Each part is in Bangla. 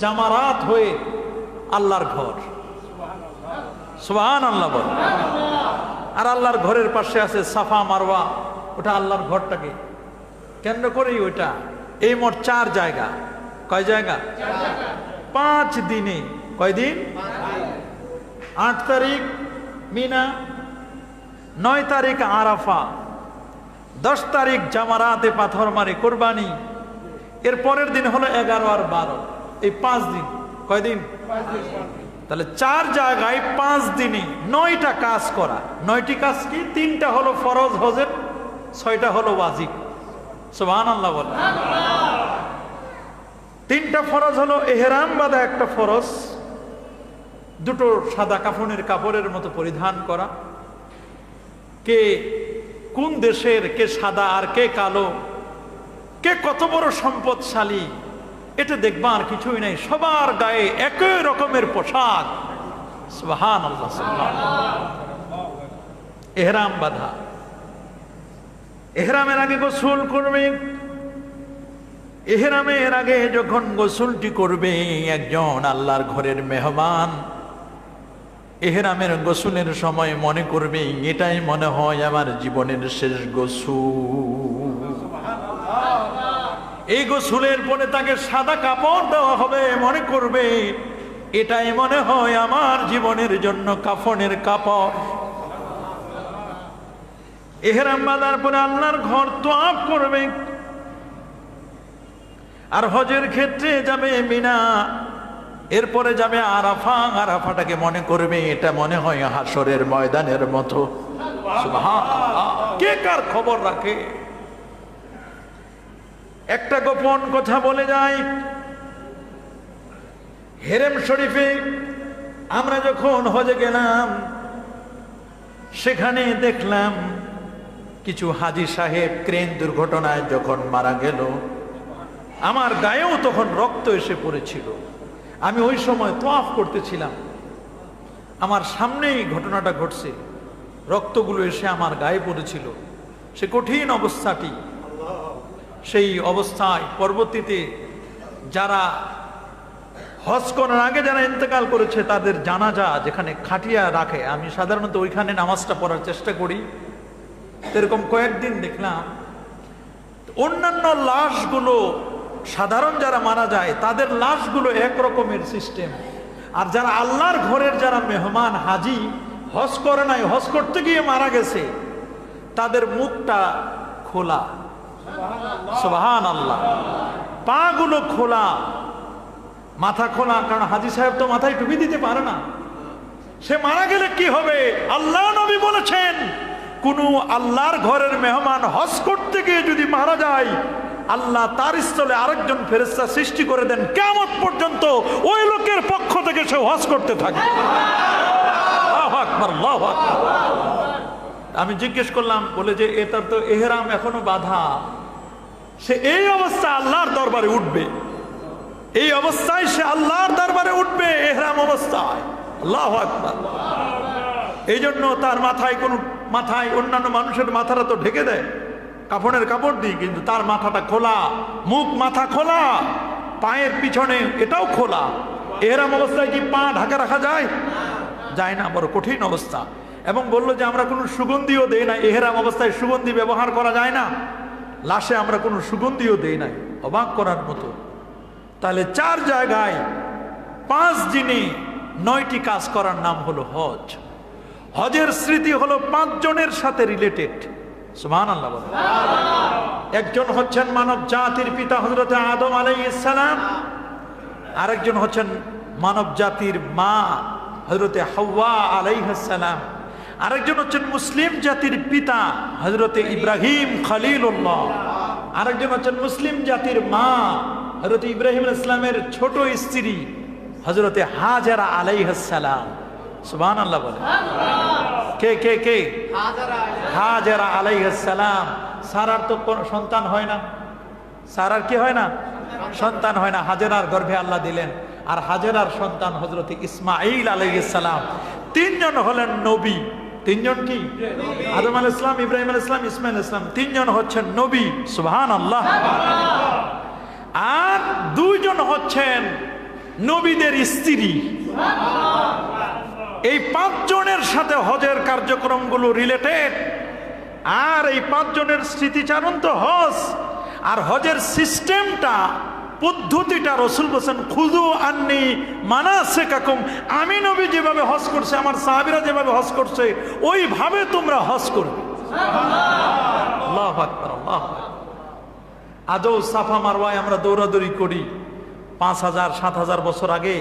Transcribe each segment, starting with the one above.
জামারাত হয়ে আল্লাহর ঘর, সুবহানাল্লাহ বল। আর আল্লাহর ঘরের পাশে আছে সাফা মারওয়া, ওটা আল্লাহর ঘরটাকে কেন্দ্র করেই ওইটা। এই মোট 4 জায়গা। কয় জায়গা? 5 দিনে। কয় দিন? 8 তারিখ মিনা, 9 তারিখ আরাফা, 10 তারিখ জামারাতে পাথর মারি কোরবানি, এর পরের দিন হলো 11 আর 12। এই 5 দিন। কয় দিন? তাহলে 4 জায়গায় 5 দিনে 9টা কাজ করা। 9টি কাজ কি? 3টা হলো ফরজ হজের, 6টা হলো ওয়াজিব। সুবহানাল্লাহ বল। 3টা ফরজ হলো ইহরাম বাঁধা একটা ফরজ, দুটো সাদা কাফনের কাপড়ের মতো পরিধান করা। কে কোন দেশের, কে সাদা আর কে কালো, কে কত বড় সম্পদশালী, এটা দেখবা আর কিছুই নাই। সবার গায়ে একই রকমের পোশাক। সুবহানাল্লাহ, সুবহানাল্লাহ। ইহরাম বাঁধা। ইহরামের আগে গোসল করবে। ইহরামের আগে যখন গোসলটি করবে, একজন আল্লাহর ঘরের মেহমান ইহরামের গোসলের সময় মনে করবে, এটাই মনে হয় আমার জীবনের শেষ গোসল। এই গোসলের পরে তাকে সাদা কাপড় দেওয়া হবে, মনে করবে এটাই মনে হয় আমার জীবনের জন্য কাফনের কাপড়। ইহরাম বাঁধার পরে আল্লাহর ঘর তওয়াফ করবে। আর হজের ক্ষেত্রে যাবে মিনা, এরপরে যাবে আরাফা। আরাফাটাকে মনে করবে এটা মনে হয় হাসরের ময়দানের মতো। সুবহানাল্লাহ। কে কার খবর রাখে? একটা গোপন কথা বলে যাই, হেরেম শরীফে আমরা যখন হজে গেলাম, সেখানে দেখলাম কিছু হাজী সাহেব ক্রেন দুর্ঘটনায় যখন মারা গেল, আমার গায়েও তখন রক্ত এসে পড়েছিল। আমি ওই সময় তওয়াফ করতেছিলাম, আমার সামনেই ঘটনাটা ঘটছে, রক্তগুলো এসে আমার গায়ে পড়েছিল। সে কঠিন অবস্থাটি, সেই অবস্থায় পরবর্তীতে যারা হজ করার আগে যারা ইন্তেকাল করেছে তাদের জানাজা যেখানে খাটিয়া রাখে, আমি সাধারণত ওইখানে নামাজটা পড়ার চেষ্টা করি। এরকম কয়েকদিন দেখলাম অন্যান্য লাশগুলো, সাধারণ যারা মারা যায় তাদের লাশগুলো একরকমের সিস্টেম, আর যারা আল্লাহর ঘরের যারা মেহমান হাজি, হজ করে নাই, হজ করতে গিয়ে মারা গেছে, তাদের মুখটা খোলা। সুবহানাল্লাহ। পা গুলো খোলা, মাথা খোলা, কারণ হাজী সাহেব তো মাথায় টুপি দিতে পারে না। সে মারা গেলে কি হবে? আল্লাহ নবী বলেছেন, কোন আল্লাহর ঘরের মেহমান হজ করতে গিয়ে যদি মারা যায়, আল্লাহ তার স্থলে আরেকজন ফেরেশতা সৃষ্টি করে দেন, কিয়ামত পর্যন্ত ওই লোকের পক্ষ থেকে সে হজ করতে থাকে। আল্লাহু আকবার, আল্লাহু আকবার। আমি জিজ্ঞেস করলাম, বলে যে এটার তো ইহরাম এখনো বাঁধা, সে এই অবস্থায় আল্লাহর দরবারে উঠবে, এই অবস্থায় সে আল্লাহর দরবারে উঠবে ইহরাম অবস্থায়। আল্লাহু আকবার। এই জন্য তার মাথায় অন্যান্য মানুষের মাথাটা তো ঢেকে দেয় কাফনের কাপড় দিয়ে, কিন্তু তার মাথাটা খোলা, মুখ মাথা খোলা, পায়ের পিছনে এটাও খোলা। ইহরাম অবস্থায় কি পা ঢাকা রাখা যায়? যায় না, বড় কঠিন অবস্থা। এবং বললো যে আমরা কোনো সুগন্ধিও দেই না, ইহরাম অবস্থায় সুগন্ধি ব্যবহার করা যায় না, লাশে আমরা কোনো সুগন্ধিও দেই নাই। অবাক করার মতো। তাহলে 4 জায়গায় 5 দিনে 9টি কাজ করার নাম হলো হজ। হজের স্মৃতি হলো 5 জনের সাথে রিলেটেড। সুবহানাল্লাহ বলেন। একজন হচ্ছেন মানব জাতির পিতা হযরত আদম আলাইহিস সালাম, আরেকজন হচ্ছেন মানব জাতির মা হযরত হাওয়া আলাইহিস সালাম, আরেকজন হচ্ছেন মুসলিম জাতির পিতা হযরত ইব্রাহিম খলিলুল্লাহ, আরেকজন হচ্ছেন মুসলিম জাতির মা হযরত ইব্রাহিম ইসলামের ছোট স্ত্রী হযরত হাজেরা আলাইহিস সালাম। সুবহানাল্লাহ বলেন। কে কে কে? হাজেরা আলাইহিস সালাম। সারার তো সন্তান হয় না, সারার কি হয় না? সন্তান হয় না। হাজেরার গর্ভে আল্লাহ দিলেন, আর হাজেরার সন্তান হযরত ইসমাঈল আলাইহিস সালাম। 3 জন হলেন নবী। 3 জন কি? আদম আলাইহিস সালাম, ইব্রাহিম আলাইহিস সালাম, ইসমাঈল আলাইহিস সালাম। 3 জন হচ্ছেন নবী। সুবহানাল্লাহ। আর 2 জন হচ্ছেন নবীদের স্ত্রী। এই 5 জনের সাথে হজের কার্যক্রমগুলো রিলেটেড। আর এই 5 জনের স্মৃতিচারণ তো হজ। আর হজের সিস্টেমটা, পদ্ধতিটা রাসূল বলেন খুযু আন্নী মানাসিকাকুম, আমি নবী যেভাবে হজ করছে, আমার সাহাবীরা যেভাবে হজ করছে, ওইভাবে তোমরা হজ করবে। আল্লাহু আকবার, আল্লাহু আকবার। আদৌ সাফা মারওয়ায় আমরা দৌড়াদৌড়ি করি। 5000 7000 বছর আগে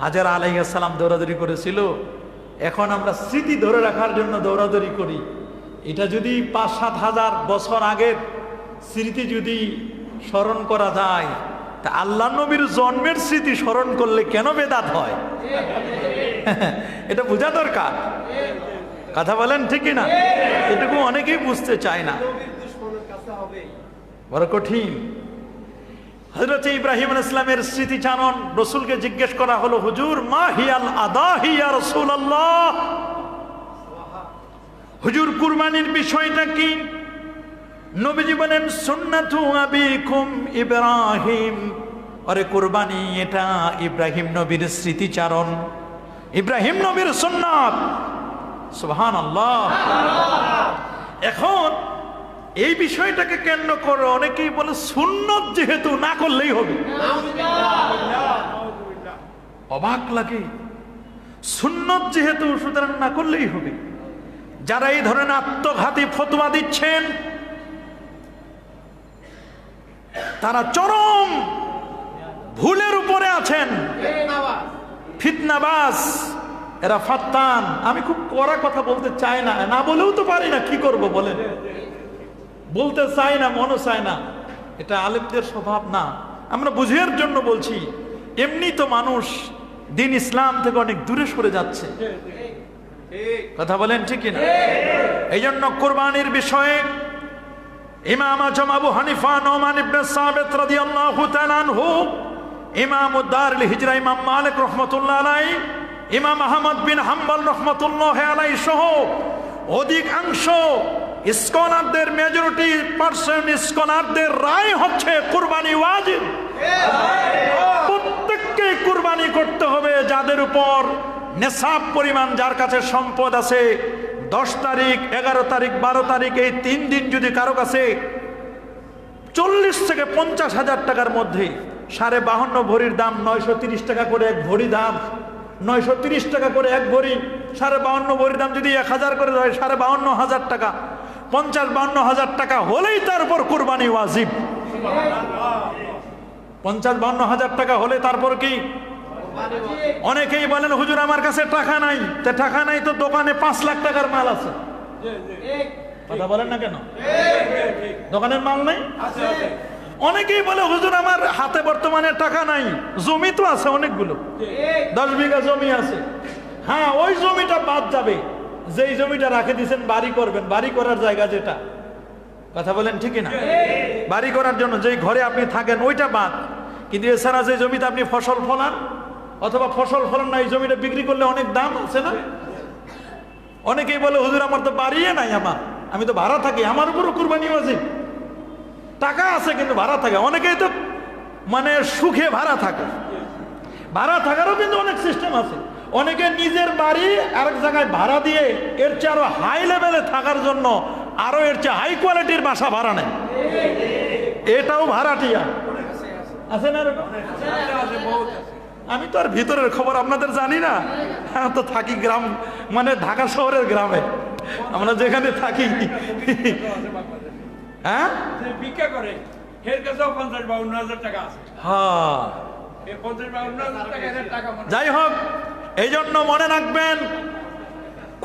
হাজেরা আলাইহিস সালাম দৌড়াদৌড়ি করেছিল। এখন আমরা স্মৃতি ধরে রাখার জন্য দৌড়াদৌড়ি করি। এটা যদি 5-7 হাজার বছর আগের স্মৃতি যদি স্মরণ করা যায়, তা আল্লাহ নবীর জন্মের স্মৃতি স্মরণ করলে কেন বেদাত হয়? এটা বোঝা দরকার। কথা বলেন ঠিক না? এটুকু অনেকেই বুঝতে চায় না, বড় কঠিন। হযরত ইব্রাহিম আলাইহিস সালামের স্মৃতিচারণ রাসূলকে জিজ্ঞেস করা হলো, হুজুর মা হিয়াল আদাহি ইয়া রাসূলুল্লাহ, হুজুর কুরবানির বিষয়টা কি? নবীজি বলেন সুন্নাতু আবিকুম ইব্রাহিম, আরে কুরবানি এটা ইব্রাহিম নবীর স্মৃতিচারণ, ইব্রাহিম নবীর সুন্নাত। সুবহানাল্লাহ। এখন এই বিষয়টাকে কেন্দ্র করে অনেকেই বলে সুন্নত যেহেতু না করলেই হবে। অবাক লাগে, সুন্নত যেহেতু সুতরাং না করলেই হবে। যারা এই ধরনের আত্মঘাতী ফতোয়া দিচ্ছেন তারা চরম ভুলের উপরে আছেন, ফিতনাবাজ, এরা ফাত্তান। আমি খুব কড়া কথা বলতে চাই না, না বলেও তো পারি না, কি করব বলেন? বলতে চাই না, মনও চায় না, এটা আলেমদের স্বভাব না। আমরা বুঝিয়ার জন্য বলছি। এমনি তো মানুষ দিন ইসলাম থেকে অনেক দূরে সরে যাচ্ছে। কথা বলেন ঠিক না? এই জন্য কুরবানির বিষয়ে ইমাম আজম আবু হানিফা নোমান ইবনে সাবিত রাদিয়াল্লাহু তাআলা আনহু, ইমাম দারুল হিজরা ইমাম মালিক রাহমাতুল্লাহ আলাইহি, ইমাম আহমদ বিন হাম্বল রাহমাতুল্লাহ আলাইহি সহ অধিকাংশ স্কলারদের, মেজরিটি পার্সেন্ট স্কলারদের রায় হচ্ছে কুরবানি ওয়াজিব। প্রত্যেককে কুরবানি করতে হবে। যাদের উপর নেশাব পরিমাণ, যার কাছে সম্পদ আছে, 10 তারিখ 11 তারিখ 12 তারিখ এই 3 দিন যদি কারো কাছে 40 থেকে 50 হাজার টাকার মধ্যে, 52.5 ভরির দাম 930 টাকা করে এক ভরি দাম, 930 টাকা করে এক ভরি, 52.5 ভরির দাম যদি 1000 করে হয় 52,500 টাকা, 50-52 হাজার টাকা হলেই তার উপর কুরবানি ওয়াজিব। 50-52 হাজার টাকা হলে তারপর কি? অনেকেই বলেন হুজুর আমার কাছে টাকা নাই। তে টাকা নাই তো দোকানে 5 লাখ টাকার মাল আছে। কথা বলেন না কেন? দোকানের মাল নাই? অনেকেই বলে হুজুর আমার হাতে বর্তমানে টাকা নাই, জমি তো আছে অনেকগুলো, 10 বিঘা জমি আছে। হ্যাঁ, ওই জমিটা বাদ যাবে, যেই জমিটা রাখে দিয়েছেন বাড়ি করবেন, বাড়ি করার জায়গা যেটা। কথা বলেন ঠিক না? বাড়ি করার জন্য যেই ঘরে আপনি থাকেন ওইটা বাদ। কিন্তু এছাড়া যে জমিতে আপনি ফসল ফলান অথবা ফসল ফলান না, এই জমিটা বিক্রি করলে অনেক দাম আছে না? অনেকেই বলে হুজুর আমার তো বাড়িয়ে নাই, আমি তো ভাড়া থাকি, আমার উপরও কুরবানি ওয়াজিব। টাকা আছে কিন্তু ভাড়া থাকে। অনেকেই তো মানে সুখে ভাড়া থাকে। ভাড়া থাকারও কিন্তু অনেক সিস্টেম আছে। অনেকে নিজের বাড়ি আরেক জায়গায় ভাড়া দিয়ে এর চেয়ে আরো হাই লেভেলে থাকার জন্য আরো এর চেয়ে হাই কোয়ালিটির বাসা ভাড়া নেয়, এটাও ভাড়াটিয়া আছে না? আমি তো আর ভিতরের খবর আপনাদের জানি না, আমি তো থাকি গ্রাম, মানে ঢাকা শহরের গ্রামে, আমরা যেখানে থাকি। হ্যাঁ, যাই হোক, এই জন্য মনে রাখবেন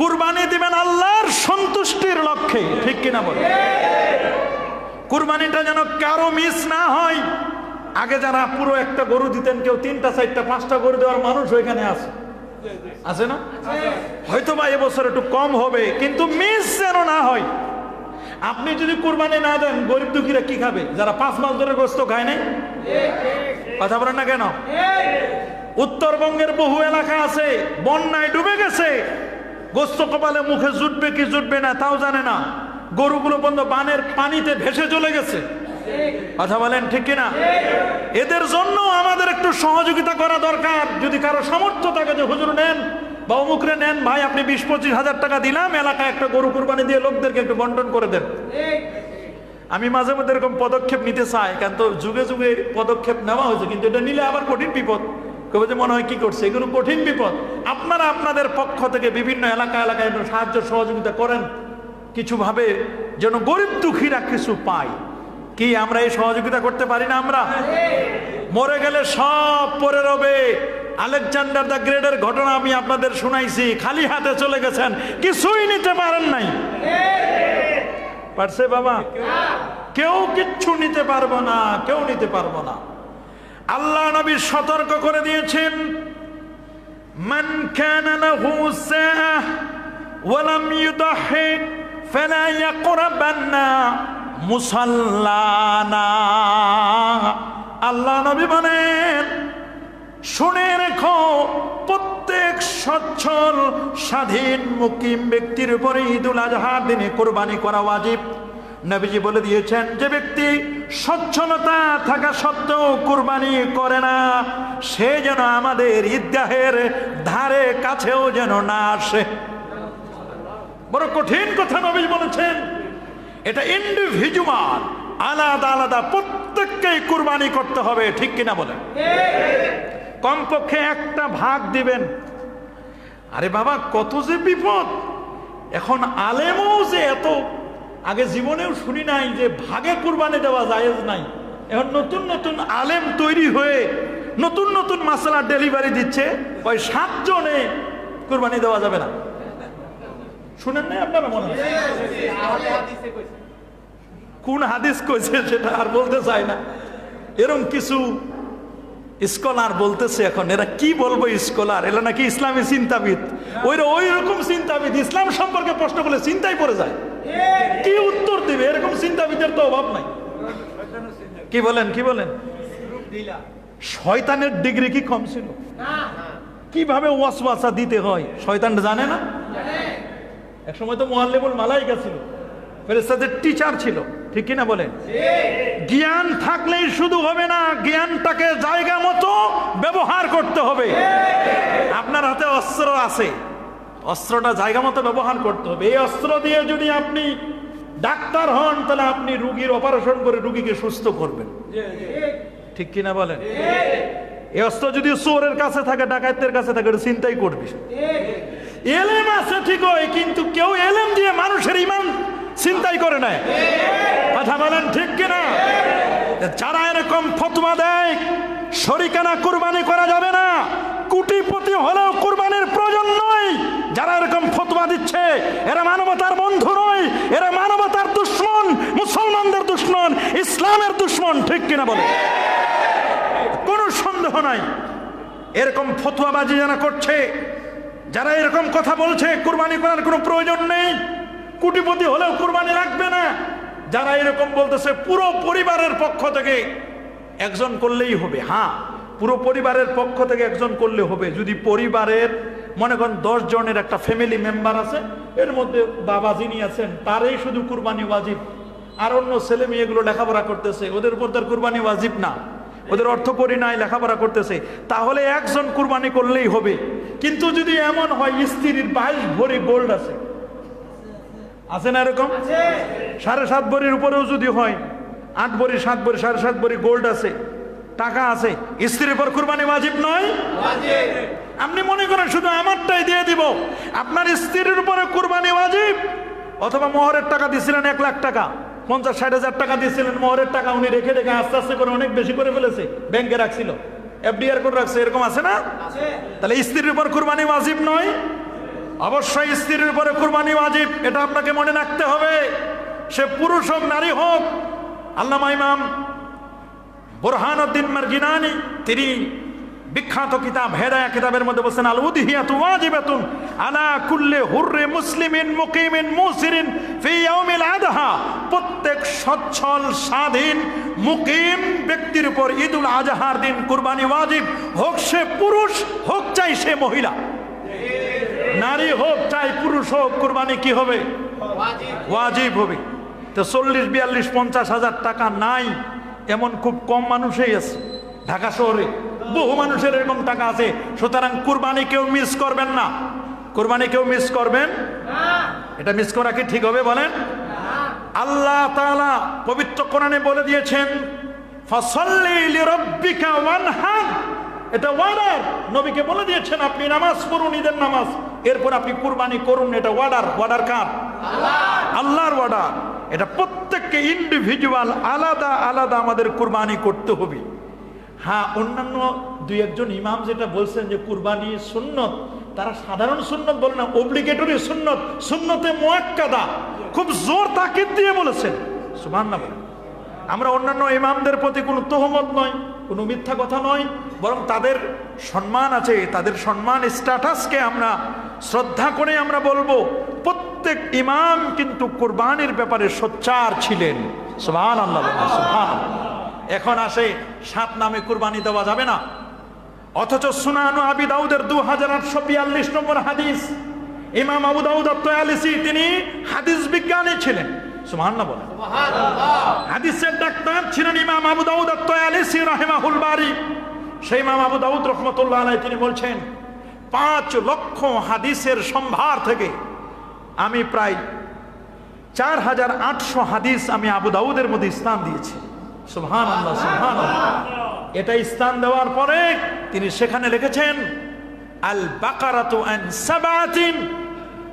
কুরবানি দিবেন আল্লাহর সন্তুষ্টির লক্ষ্যে, ঠিক কিনা বল? কুরবানিটা যেন কারো মিস না হয়। আগে যারা পুরো একটা গরু দিতেন, কেউ 3টা 4টা 5টা গরু দেওয়ার মানুষ ওইখানে আছে না? হয়তো বা এবছর একটু কম হবে, কিন্তু মিস যেন না হয়। আপনি যদি কুরবানি না দেন, গরিব দুঃখীরা কি খাবে? যারা 5 মাস ধরে গোস্ত খায় নাই। কথা বলেন না কেন? উত্তরবঙ্গের বহু এলাকা আছে বন্যায় ডুবে গেছে, গোস্ত কপালে মুখে জুটবে কি জুটবে না তাও জানে না। গরুগুলো বন্ধ বানের পানিতে ভেসে চলে গেছে। কথা বলেন ঠিক কিনা? এদের জন্য আমাদের একটু সহযোগিতা করা দরকার। যদি কারো সামর্থ্য থাকে যে হুজুর নেন বা অমুকরে নেন, ভাই আপনি 20-25 হাজার টাকা দিলাম, এলাকায় একটা গরু কুরবানি দিয়ে লোকদেরকে একটু বন্টন করে দেন। আমি মাঝে মধ্যে এরকম পদক্ষেপ নিতে চাই, কারণ তো যুগে যুগে পদক্ষেপ নেওয়া হয়েছে, কিন্তু এটা নিলে আবার কঠিন বিপদ। কবে যে মনে হয় কি করছে, এগুলো কঠিন বিপদ। আপনারা আপনাদের পক্ষ থেকে বিভিন্ন এলাকায় একটু সাহায্য সহযোগিতা করেন কিছু ভাবে, যেন গরিব দুঃখীরা কিছু পায়। কি আমরা এই সহযোগিতা করতে পারি না? আমরা মরে গেলে সব পড়ে রবে। আলেকজান্ডার দ্য গ্রেটের ঘটনা আমি আপনাদের শুনাইছি, খালি হাতে চলে গেছেন, কিছুই নিতে পারেন নাই। পারছে বাবা? কেউ কিচ্ছু নিতে পারবো না, কেউ নিতে পারবো না। আল্লাহ নবী সতর্ক করে দিয়েছেন, মান কানা লাহু সাআহ ওয়া লাম ইউদাহি ফালা ইয়াকরাবান্না মুসাল্লানা। আল্লাহ নবী বলেন, শুনে রেখো, প্রত্যেক সচ্ছল স্বাধীন মুকিম ব্যক্তির উপরে ঈদুল আজহার দিনে কোরবানি করা ওয়াজিব। নবীজি বলে দিয়েছেন, যে ব্যক্তি সচ্ছলতা থাকা সত্ত্বেও কোরবানি করে না, সে যেন আমাদের ঈদগাহের ধারে কাছেও যেন না আসে। বড় কঠিন কথা নবীজি বলেছেন। এটা ইন্ডিভিজুয়াল, আলাদা আলাদা প্রত্যেককেই কোরবানি করতে হবে, ঠিক কিনা বলেন? কমপক্ষে একটা ভাগ দিবেন। আরে বাবা, কত যে বিপদ! এখন আলেমও যে এত, আগে জীবনেও শুনি নাই যে ভাগে কুরবানি দেওয়া জায়েজ নাই। এখন নতুন নতুন আলেম তৈরি হয়ে নতুন নতুন মাসালা ডেলিভারি দিচ্ছে, ওই 7 জনে কুরবানি দেওয়া যাবে না। শুনেন নাই আপনারা? মনে হয় কোন হাদিস কইছে সেটা আর বলতে চাই না। এরকম কিছু স্কলার বলতেছে, এখন এরা কি বলবো স্কলার, এরা নাকি ইসলামী চিন্তাবিদ। ওই রকম চিন্তাবিদ ইসলাম সম্পর্কে প্রশ্ন করলে চিন্তায় পড়ে যায়, কি উত্তর দিবে? এরকম চিন্তাবিদের তো অভাব নাই। কি বলেন, কি বলেন? শয়তানের ডিগ্রি কি কম ছিল? কিভাবে ওয়াসওয়াসা দিতে হয় শয়তান জানে না? এক সময় তো মুআল্লিমুল মালাইকা ছিল, ফেরেশতাদের টিচার ছিল, ঠিক কিনা বলেন? জ্ঞান থাকলেই শুধু হবে না, জ্ঞানটাকে জায়গা মতো ব্যবহার করতে হবে। আপনার হাতে অস্ত্র আছে, অস্ত্রটা জায়গা মতো ব্যবহার করতে হবে। এই অস্ত্র দিয়ে যদি আপনি ডাক্তার হন, তাহলে আপনি রুগীর অপারেশন করে রুগীকে সুস্থ করবেন, ঠিক কিনা বলেন? এই অস্ত্র যদি চোরের কাছে থাকে, ডাকাতের কাছে থাকে, এটা চিন্তাই করবি। এলেম আছে ঠিকই, কিন্তু কেউ এলেম দিয়ে মানুষের ঈমান চিন্তাই করে না। কথা বলেন ঠিক কিনা? যারা এরকম ফতোয়া দেয় শরিকানা কুরবানি করা যাবে না, কোটিপতি হলেও কুরবানির প্রয়োজন নয়, যারা এরকম ফতোয়া দিচ্ছে এরা মানবতার বন্ধু নয়, এরা মানবতার দুশমন, মুসলমানদের দুশমন, ইসলামের দুশমন, ঠিক কিনা বলে? কোনো সন্দেহ নাই। এরকম ফতোয়াবাজি যারা করছে, যারা এরকম কথা বলছে কুরবানি করার কোনো প্রয়োজন নেই, কোটিপতি হলেও কুরবানি রাখবে না, যারা এরকম বলতেছে পুরো পরিবারের পক্ষ থেকে একজন করলেই হবে। হ্যাঁ, পুরো পরিবারের পক্ষ থেকে একজন করলে হবে। যদি পরিবারের মনে করেন 10 জনের একটা ফ্যামিলি মেম্বার আছে, এর মধ্যে বাবা যিনি আছেন তারই শুধু কুরবানি ওয়াজিব, আর অন্য ছেলে মেয়েগুলো লেখাপড়া করতেছে, ওদের উপর তার কুরবানি ওয়াজিব না, ওদের অর্থ করি নাই, লেখাপড়া করতেছে, তাহলে একজন কুরবানি করলেই হবে। কিন্তু যদি এমন হয় স্ত্রীর 22 ভরি গোল্ড আছে, আছে না এরকম? 7.5 ভরির উপরেও যদি হয়, 8 ভরি 7 ভরি 7.5 ভরি গোল্ড আছে, টাকা আছে, স্ত্রীর উপর কুরবানি ওয়াজিব নয়? আপনি মনে করেন শুধু আমারটাই দিয়ে দিব, আপনার স্ত্রীর উপরে কুরবানি ওয়াজিব। অথবা মোহরের টাকা দিয়েছিলেন 1 লাখ টাকা, 50-60 হাজার টাকা দিয়েছিলেন, মোহরের টাকা উনি রেখে রেখে আস্তে আস্তে করে অনেক বেশি করে ফেলেছে, ব্যাংকে রাখছিল, এফডিআর করে রাখছে, এরকম আছে না? তাহলে স্ত্রীর উপর কুরবানি ওয়াজিব নয়? অবশ্যই স্ত্রীর উপরে কুরবানি ওয়াজিব, এটা আপনাকে মনে রাখতে হবে, সে পুরুষ হোক নারী হোক। আল্লামা ইমাম বুরহানুদ্দিন মারগিনানি তিনি বিখ্যাত কিতাব হেদায়া কিতাবের মধ্যে বলছেন, আল উদহিয়াতু ওয়াজিবাতুন আলা কুল্লি হুররি মুসলিমিন মুকিমিন মুসিরিন ফি ইয়াউমিল আযহা। প্রত্যেক সচ্ছল স্বাধীন মুকিম ব্যক্তির উপর ঈদুল আজহার দিন কুরবানি ওয়াজিব, হোক সে পুরুষ হোক চাই সে মহিলা, নারী হোক চাই পুরুষ হোক, কুরবানি কি হবে? ওয়াজিব হবে। তো 40, 42, 50 হাজার টাকা নাই এমন খুব কম মানুষই আছে ঢাকা শহরে। বহু মানুষের এরকম টাকা আছে। সুতরাং কুরবানি কেউ মিস করবেন না, কুরবানি কেউ মিস করবেন এটা মিস করা কি ঠিক হবে বলেন? আল্লাহ তাআলা পবিত্র কোরআনে বলে দিয়েছেন ফাসাল্লি লিরাব্বিকা ওয়ানহার, এটা ওয়ার্ডার। নবীকে বলে দিয়েছেন আপনি নামাজ পড়ুন, ঈদের নামাজ, এরপর আপনি কুরবানি করুন। এটা ওয়ার্ডার। ওয়ার্ডার কার? আল্লাহর ওয়ার্ডার। এটা প্রত্যেককে ইন্ডিভিজুয়াল আলাদা আলাদা আমাদের কুরবানি করতে হবে। হ্যাঁ, অন্যান্য দুই একজন ইমাম যেটা বলছেন যে কুরবানি সুন্নত, তারা সাধারণ সুন্নত বলে না, অব্লিগেটরি সুন্নত, সুন্নতে মুআক্কাদা, খুব জোর তাকিদ দিয়ে বলেছেন। সুবহানাল্লাহ বলেন। আমরা অন্যান্য ইমামদের প্রতি কোনো তহমত নয়, কোনো মিথ্যা কথা নয়, বরং তাদের সম্মান আছে, তাদের সম্মান স্ট্যাটাসকে আমরা শ্রদ্ধা করে আমরা বলবো প্রত্যেক ইমাম কিন্তু কুরবানির ব্যাপারে সোচ্চার ছিলেন। সুবহানাল্লাহ বলেন, সুবহানাল্লাহ। এখন আসে 7 নামে কুরবানি দেওয়া যাবে না, অথচ সুনান আবি দাউদের 2842 নম্বর হাদিস, ইমাম আবু দাউদ আত-তায়ালিসি তিনি হাদিস বিজ্ঞানী ছিলেন। সুবহানাল্লাহ বলেন, সুবহানাল্লাহ। হাদিসের ডাক্তার ছিলেন ইমাম আবু দাউদ আত-তায়ালিসি রাহিমাহুল বারি। সেই ইমাম আবু দাউদ রাহমাতুল্লাহ আলাইহি তিনি বলছেন 5 লক্ষ হাদিসের সম্ভার থেকে আমি প্রায় 4800 হাদিস আমি আবু দাউদের মধ্যে স্থান দিয়েছি। সুবহানাল্লাহ, সুবহানাল্লাহ। এটা স্থান দেওয়ার পরে তিনি সেখানে লিখেছেন আল বাকারাতু আন সাবাতিন,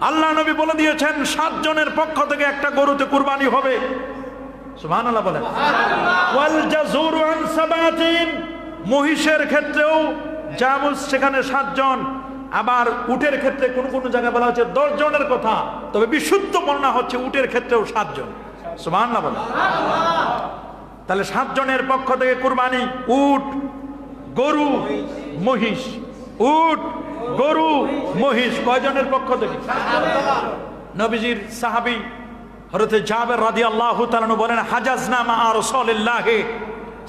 আল্লাহ নবী বলে দিয়েছেন 7 জনের পক্ষ থেকে একটা গরুতে কুরবানি হবে। সুবহানাল্লাহ বলেন, সুবহানাল্লাহ। ওয়াল জাযুরু আন সাবাতিন, মহিষের ক্ষেত্রেও জামুস সেখানে 7 জন। আবার উটের ক্ষেত্রে কোন কোন জায়গায় বলা হচ্ছে 10 জনের কথা, তবে বিশুদ্ধ বর্ণনা হচ্ছে উটের ক্ষেত্রেও 7 জন। সুবহানাল্লাহ বলেন, সুবহানাল্লাহ। তাহলে 7 জনের পক্ষ থেকে কুরবানি, উট, গরু, মহিষ, উট, গরু, মহিষ, কয়জনের পক্ষ থেকে? নবীজির সাহাবী হযরত জাবের রাদিয়াল্লাহু তাআলা বলেন হাজাজনা মা রাসূলিল্লাহ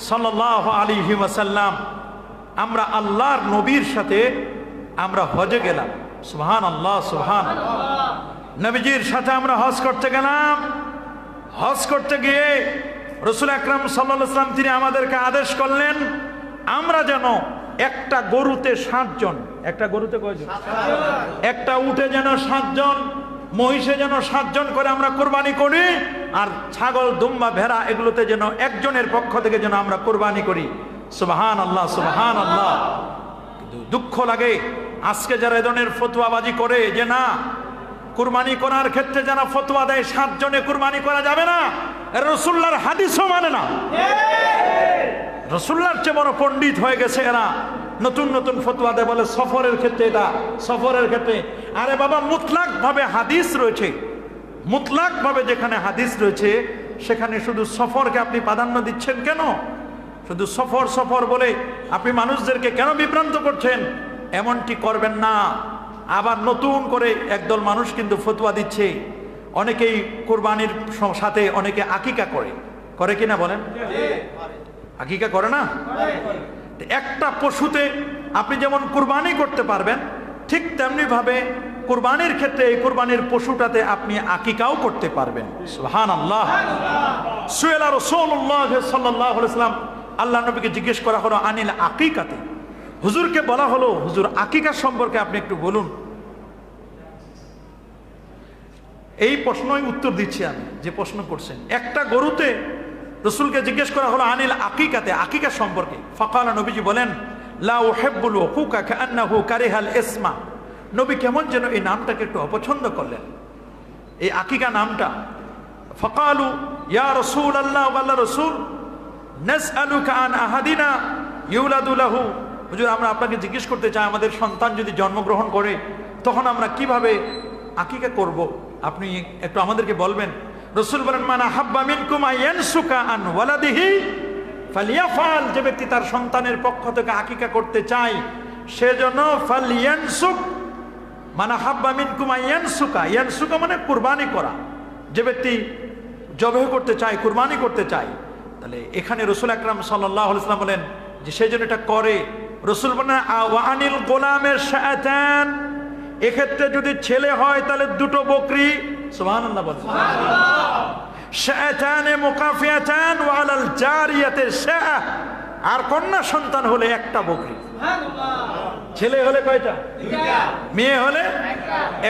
সাল্লাল্লাহু আলাইহি ওয়াসাল্লাম, আমরা আল্লাহর নবীর সাথে আমরা হজে গেলাম। সুবহানাল্লাহ, সুবহানাল্লাহ। নবীজির সাথে আমরা হজ করতে গেলাম। হজ করতে গিয়ে রাসূল আকরাম সাল্লাল্লাহু আলাইহি ওয়াসাল্লাম তিনি আমাদেরকে আদেশ করলেন আমরা যেন একটা গরুতে 7 জন, একটা গরুতে কয়জন? একটা উটে যেন 7 জন, মহিষে যেন 7 জন করে আমরা কুরবানি করি, আর ছাগল, দুম্বা, ভেড়া এগুলোতে যেন একজনের পক্ষ থেকে যেন আমরা কুরবানি করি। সুবহানাল্লাহ, সুবহানাল্লাহ। কিন্তু দুঃখ লাগে আজকে যারা এই ধরনের ফতোয়াবাজি করে যে না কুরবানি করার ক্ষেত্রে যারা ফতোয়া দেয় 7 জনে কুরবানি করা যাবে না, রাসূলুল্লাহর হাদিসও মানে না। রাসূলুল্লাহর চেয়ে বড় পণ্ডিত হয়ে গেছে এরা, নতুন নতুন ফতোয়া দেয়, বলে সফরের ক্ষেত্রে এটা, সফরের ক্ষেত্রে। আরে বাবা, মুতলাক ভাবে হাদিস রয়েছে, মুতলাক ভাবে যেখানে হাদিস রয়েছে সেখানে শুধু সফরকে আপনি প্রাধান্য দিচ্ছেন কেন? শুধু সফর সফর বলে আপনি মানুষদেরকে কেন বিভ্রান্ত করছেন? এমনটি করবেন না। আবার নতুন করে একদল মানুষ কিন্তু ফতোয়া দিচ্ছে, অনেকেই কুরবানির সাথে অনেকে আকিকা করে, করে কিনা বলেন? আকিকা করে না? একটা পশুতে আপনি যেমন কুরবানি করতে পারবেন, ঠিক তেমনি ভাবে কুরবানির ক্ষেত্রে এই কুরবানির পশুটাতে আপনি আকিকাও করতে পারবেন। সুবহানাল্লাহ। সুয়েলা রাসূলুল্লাহ সাল্লাল্লাহু আলাইহি ওয়াসাল্লাম, আল্লাহ নবীকে জিজ্ঞেস করা হলো আনিল আকিকাতে, হুজুরকে বলা হলো হুজুর আকিকা সম্পর্কে আপনি একটু বলুন। এই প্রশ্নই উত্তর দিচ্ছি আমি যে প্রশ্ন করছেন। একটা গরুতে রাসূলকে জিজ্ঞেস করা হলো আনিল আকিকাতে, আকিকা সম্পর্কে। ফাকালা, নবীজি বলেন লা উহিব্বুল উকুকা কান্নাহু কারিহাল ইসমা, নবী কেমন যেন এই নামটাকে একটু অপছন্দ করলেন, এই আকিকা নামটা। ফাকালু ইয়া রাসূলুল্লাহ, আল্লাহর রাসূল, নাসআলুকা আন আহাদিনা ইউলাদু লাহু, হুজুর আমরা আপনাকে জিজ্ঞেস করতে চাই আমাদের সন্তান যদি জন্মগ্রহণ করে তখন আমরা কিভাবে আকিকা করব, আপনি একটু আমাদেরকে বলবেন। রাসূল বলেন মান আহাব্বা মিনকুম আয়ানসুকা আন ওয়ালাদিহি ফালিয়াফাল, যে ব্যক্তি তার সন্তানের পক্ষ থেকে আকিকা করতে চায় সেজন্য ফালিয়ানসুক, মান আহাব্বা মিনকুম আয়ানসুকা, ইয়ানসুকা মানে কুরবানি করা, যে ব্যক্তি জবাহ করতে চায়, কুরবানি করতে চায়। তাহলে এখানে রাসূল আকরাম সাল্লাল্লাহু আলাইহি ওয়াসাল্লাম বলেন যে সেজন্য এটা করে। রাসূল বলেন ওয়া আনিল গোলামের শাআতান, এক্ষেত্রে যদি ছেলে হয় তাহলে 2টো বকরি। সুবহানাল্লাহ বলেন, সুবহানাল্লাহ। শাআতানে মুকাফিয়াতান ওয়া আলাল জারিয়াতি শাআ। আর কন্যা সন্তান হলে একটা বকরি। ছেলে হলে কয়টা? মেয়ে হলে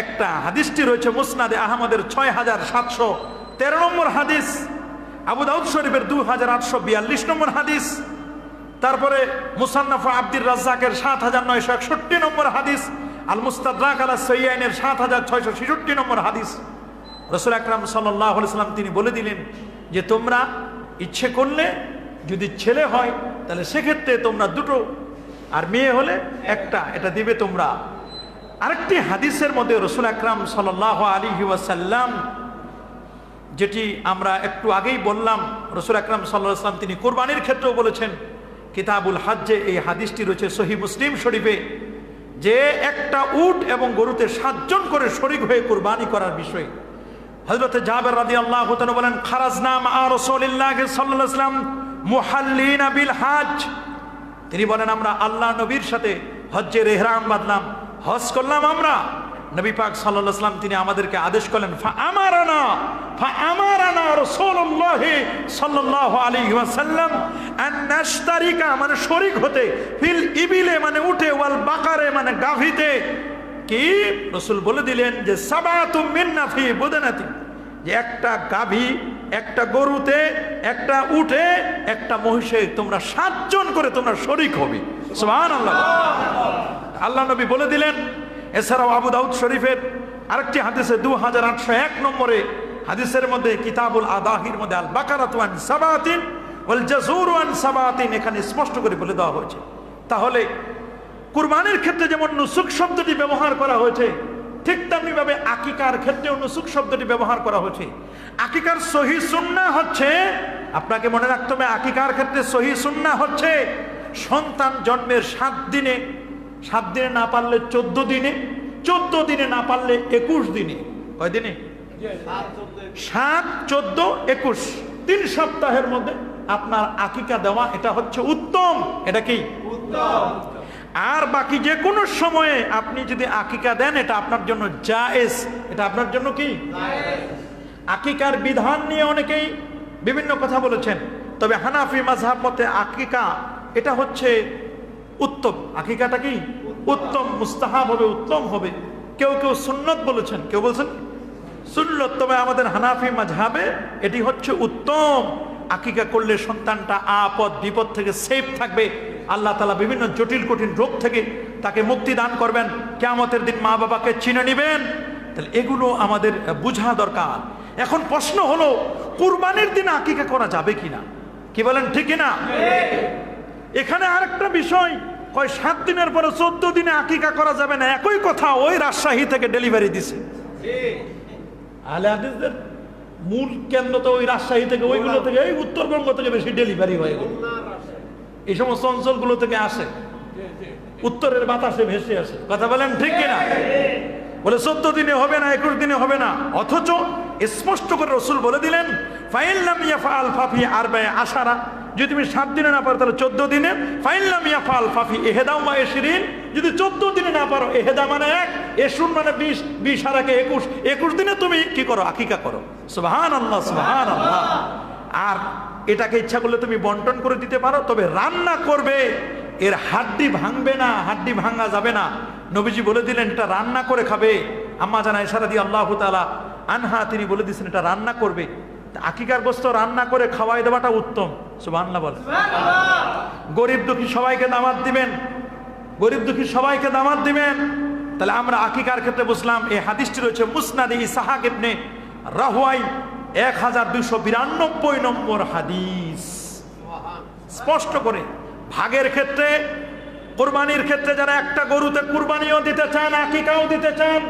একটা। হাদিসটি রয়েছে মুসনাদে আহমদের ৬৭১৩ নম্বর হাদিস, আবু দাউদ শরীফের ২৮৪২ নম্বর হাদিস, তারপরে মুসান্নাফ আব্দুর রাজ্জাকের ৭৯৬১ নম্বর হাদিস, আল মুস্তাদরাক আলা সাইয়্যাইনের ৭৬৬৬ নম্বর হাদিস। রাসূল আকরাম সাল্লাল্লাহু আলাইহি ওয়াসাল্লাম তিনি বলে দিলেন যে তোমরা ইচ্ছে করলে যদি ছেলে হয় তাহলে সেক্ষেত্রে তোমরা দুটো, আর মেয়ে হলে একটা, এটা দিবে তোমরা। আরেকটি হাদিসের মধ্যে রাসূল আকরাম সাল্লাল্লাহু আলাইহি ওয়াসাল্লাম, যেটি আমরা একটু আগেই বললাম, রাসূল আকরাম সাল্লাল্লাহু আলাইহি ওয়াসাল্লাম তিনি কুরবানির ক্ষেত্রেও বলেছেন। কিতাবুল হজ্জে এই হাদিসটি রয়েছে সহিহ মুসলিম শরীফে, যে একটা উট এবং গরুতে 7 জন করে শরীক হয়ে কুরবানি করার বিষয়ে। হযরত জাবের রাদিয়াল্লাহু তাআলা বলেন, খারাজনা মা রাসূলিল্লাহ সাল্লাল্লাহু আলাইহি ওয়াসাল্লাম মুহাল্লিনা বিল হজ। তিনি বলেন আমরা আল্লাহ নবীর সাথে হজ্জের ইহরাম বাঁধলাম, হজ করলাম আমরা। নবী পাক সাল্লাল্লাহু আলাইহি ওয়াসাল্লাম তিনি আমাদেরকে আদেশ করলেন, ফা আমারানা রাসূলুল্লাহ সাল্লাল্লাহু আলাইহি ওয়াসাল্লাম আন নাশতারিকা, মানে শরীক হতে, ফিল ইবিলে মানে উটে, ওয়াল বাকারে মানে গাভীতে। কি রাসূল বলে দিলেন যে সাবাতুম মিন্না ফি বুদানাতি, যে একটা গাভী, একটা গরুতে, একটা উটে, একটা মহিষে তোমরা 7 জন করে তোমরা শরীক হবে। সুবহানাল্লাহ, আল্লাহ নবী বলে দিলেন। এছাড়াও আবু দাউদ শরীফের আরেকটি হাদিসে 2801 নম্বরে হাদিসের মধ্যে কিতাবুল আদাহির মধ্যে আল বাকারাতু আন সাবাতিন ওয়াল জাযুরু আন সাবাতিন, এখানে স্পষ্ট করে বলে দেওয়া হয়েছে। তাহলে কুরবানির ক্ষেত্রে যেমন নুসুক শব্দটি ব্যবহার করা হয়েছে, ঠিক তেমনি ভাবে আকিকার ক্ষেত্রেও নুসুক শব্দটি ব্যবহার করা হয়েছে। আকিকার সহিহ সুন্নাহ হচ্ছে, আপনাকে মনে রাখতে হবে, আকিকার ক্ষেত্রে সহিহ সুন্নাহ হচ্ছে সন্তান জন্মের 7 দিনে, 7 দিনে না পারলে 14 দিনে, 14 দিনে না পারলে 21 দিনে। কয় দিনে? 7, 14, 21, 3 সপ্তাহের মধ্যে আপনার আকিকা দেওয়া, এটা হচ্ছে উত্তম। এটা কি উত্তম? আর বাকি যে কোনো সময়ে আপনি যদি আকিকা দেন এটা আপনার জন্য জায়েজ, এটা আপনার জন্য কি জায়েজ। আকিকার বিধান নিয়ে অনেকেই বিভিন্ন কথা বলেছেন, তবে হানাফি মাযহাব মতে আকিকা এটা হচ্ছে উত্তম। আকিকাটা কি উত্তম, মুস্তাহাব হবে, উত্তম হবে। কেউ কেউ সুন্নত বলেছেন, কেউ বলছেন সুন্নত, তবে আমাদের হানাফি মাযহাবে এটি হচ্ছে উত্তম। আকিকা করলে সন্তানটা আপদ বিপদ থেকে সেফ থাকবে, আল্লাহ তাআলা বিভিন্ন জটিল কঠিন রোগ থেকে তাকে মুক্তি দান করবেন, কিয়ামতের দিন মা বাবাকে চিনে নেবেন। তাহলে এগুলো আমাদের বোঝা দরকার। এখন প্রশ্ন হলো কুরবানির দিন আকিকা করা যাবে কিনা? কি বলেন, ঠিক কিনা? এখানে আরেকটা বিষয়, কয় 7 দিনের পরে 14 দিনে আকিকা করা যাবে না। একই কথা ওই রাজশাহী থেকে ডেলিভারি দিছে। আহলে হাদিসদের মূল কেন্দ্র তো ওই রাজশাহী থেকে, ওইগুলো থেকে, এই উত্তরবঙ্গ থেকে বেশি ডেলিভারি হয়। এই সমস্ত অঞ্চলগুলো থেকে আসে, উত্তরের বাতাসে ভেসে আসে। কথা বলেন, ঠিক কিনা? বলে 14 দিনে হবে না, 21 দিনে হবে না। অথচ স্পষ্ট করে রাসূল বলে দিলেন, ফাইন লাম ইয়াফআল ফাফি আরবায়ে আশারা, যদি তুমি 7 দিনে না পারো তাহলে 14 দিনে। ফাইন লাম ইয়াফআল ফাফি ইহদা ওয়া 20, যদি 14 দিনে না পারো, ইহদা মানে 1, 20 মানে 20, 20 আর 21, 21 দিনে তুমি কি করো? আকিকা করো। সুবহানাল্লাহ, সুবহানাল্লাহ। আর এটাকে ইচ্ছা করলে তুমি বন্টন করে দিতে পারো, তবে রান্না করবে, এর হাড্ডি ভাঙবে না, হাড্ডি ভাঙা যাবে না। নবীজি বলে দিলেন এটা রান্না করে খাবে। আম্মা জানা আয়েশা রাদিয়াল্লাহু তাআলা আনহা তিনি বলে দিয়েছেন এটা রান্না করবে। আকিকার গোশত রান্না করে খাওয়াই দেওয়াটা উত্তম। সুবহানাল্লাহ বলেন। গরিব দুঃখী সবাইকে দাওয়াত দিবেন, গরিব দুঃখী সবাইকে দাওয়াত দিবেন। তাহলে আমরা আকিকার ক্ষেত্রে বুঝলাম। এই হাদিসটি রয়েছে মুসনাদে ইসহাক ইবনে রাহওয়াই 1292 নম্বর হাদিস। স্পষ্ট করে ভাগের ক্ষেত্রে, কুরবানির ক্ষেত্রে যারা একটা গরুতে কুরবানিও দিতে চান, আকিকাও দিতে চান,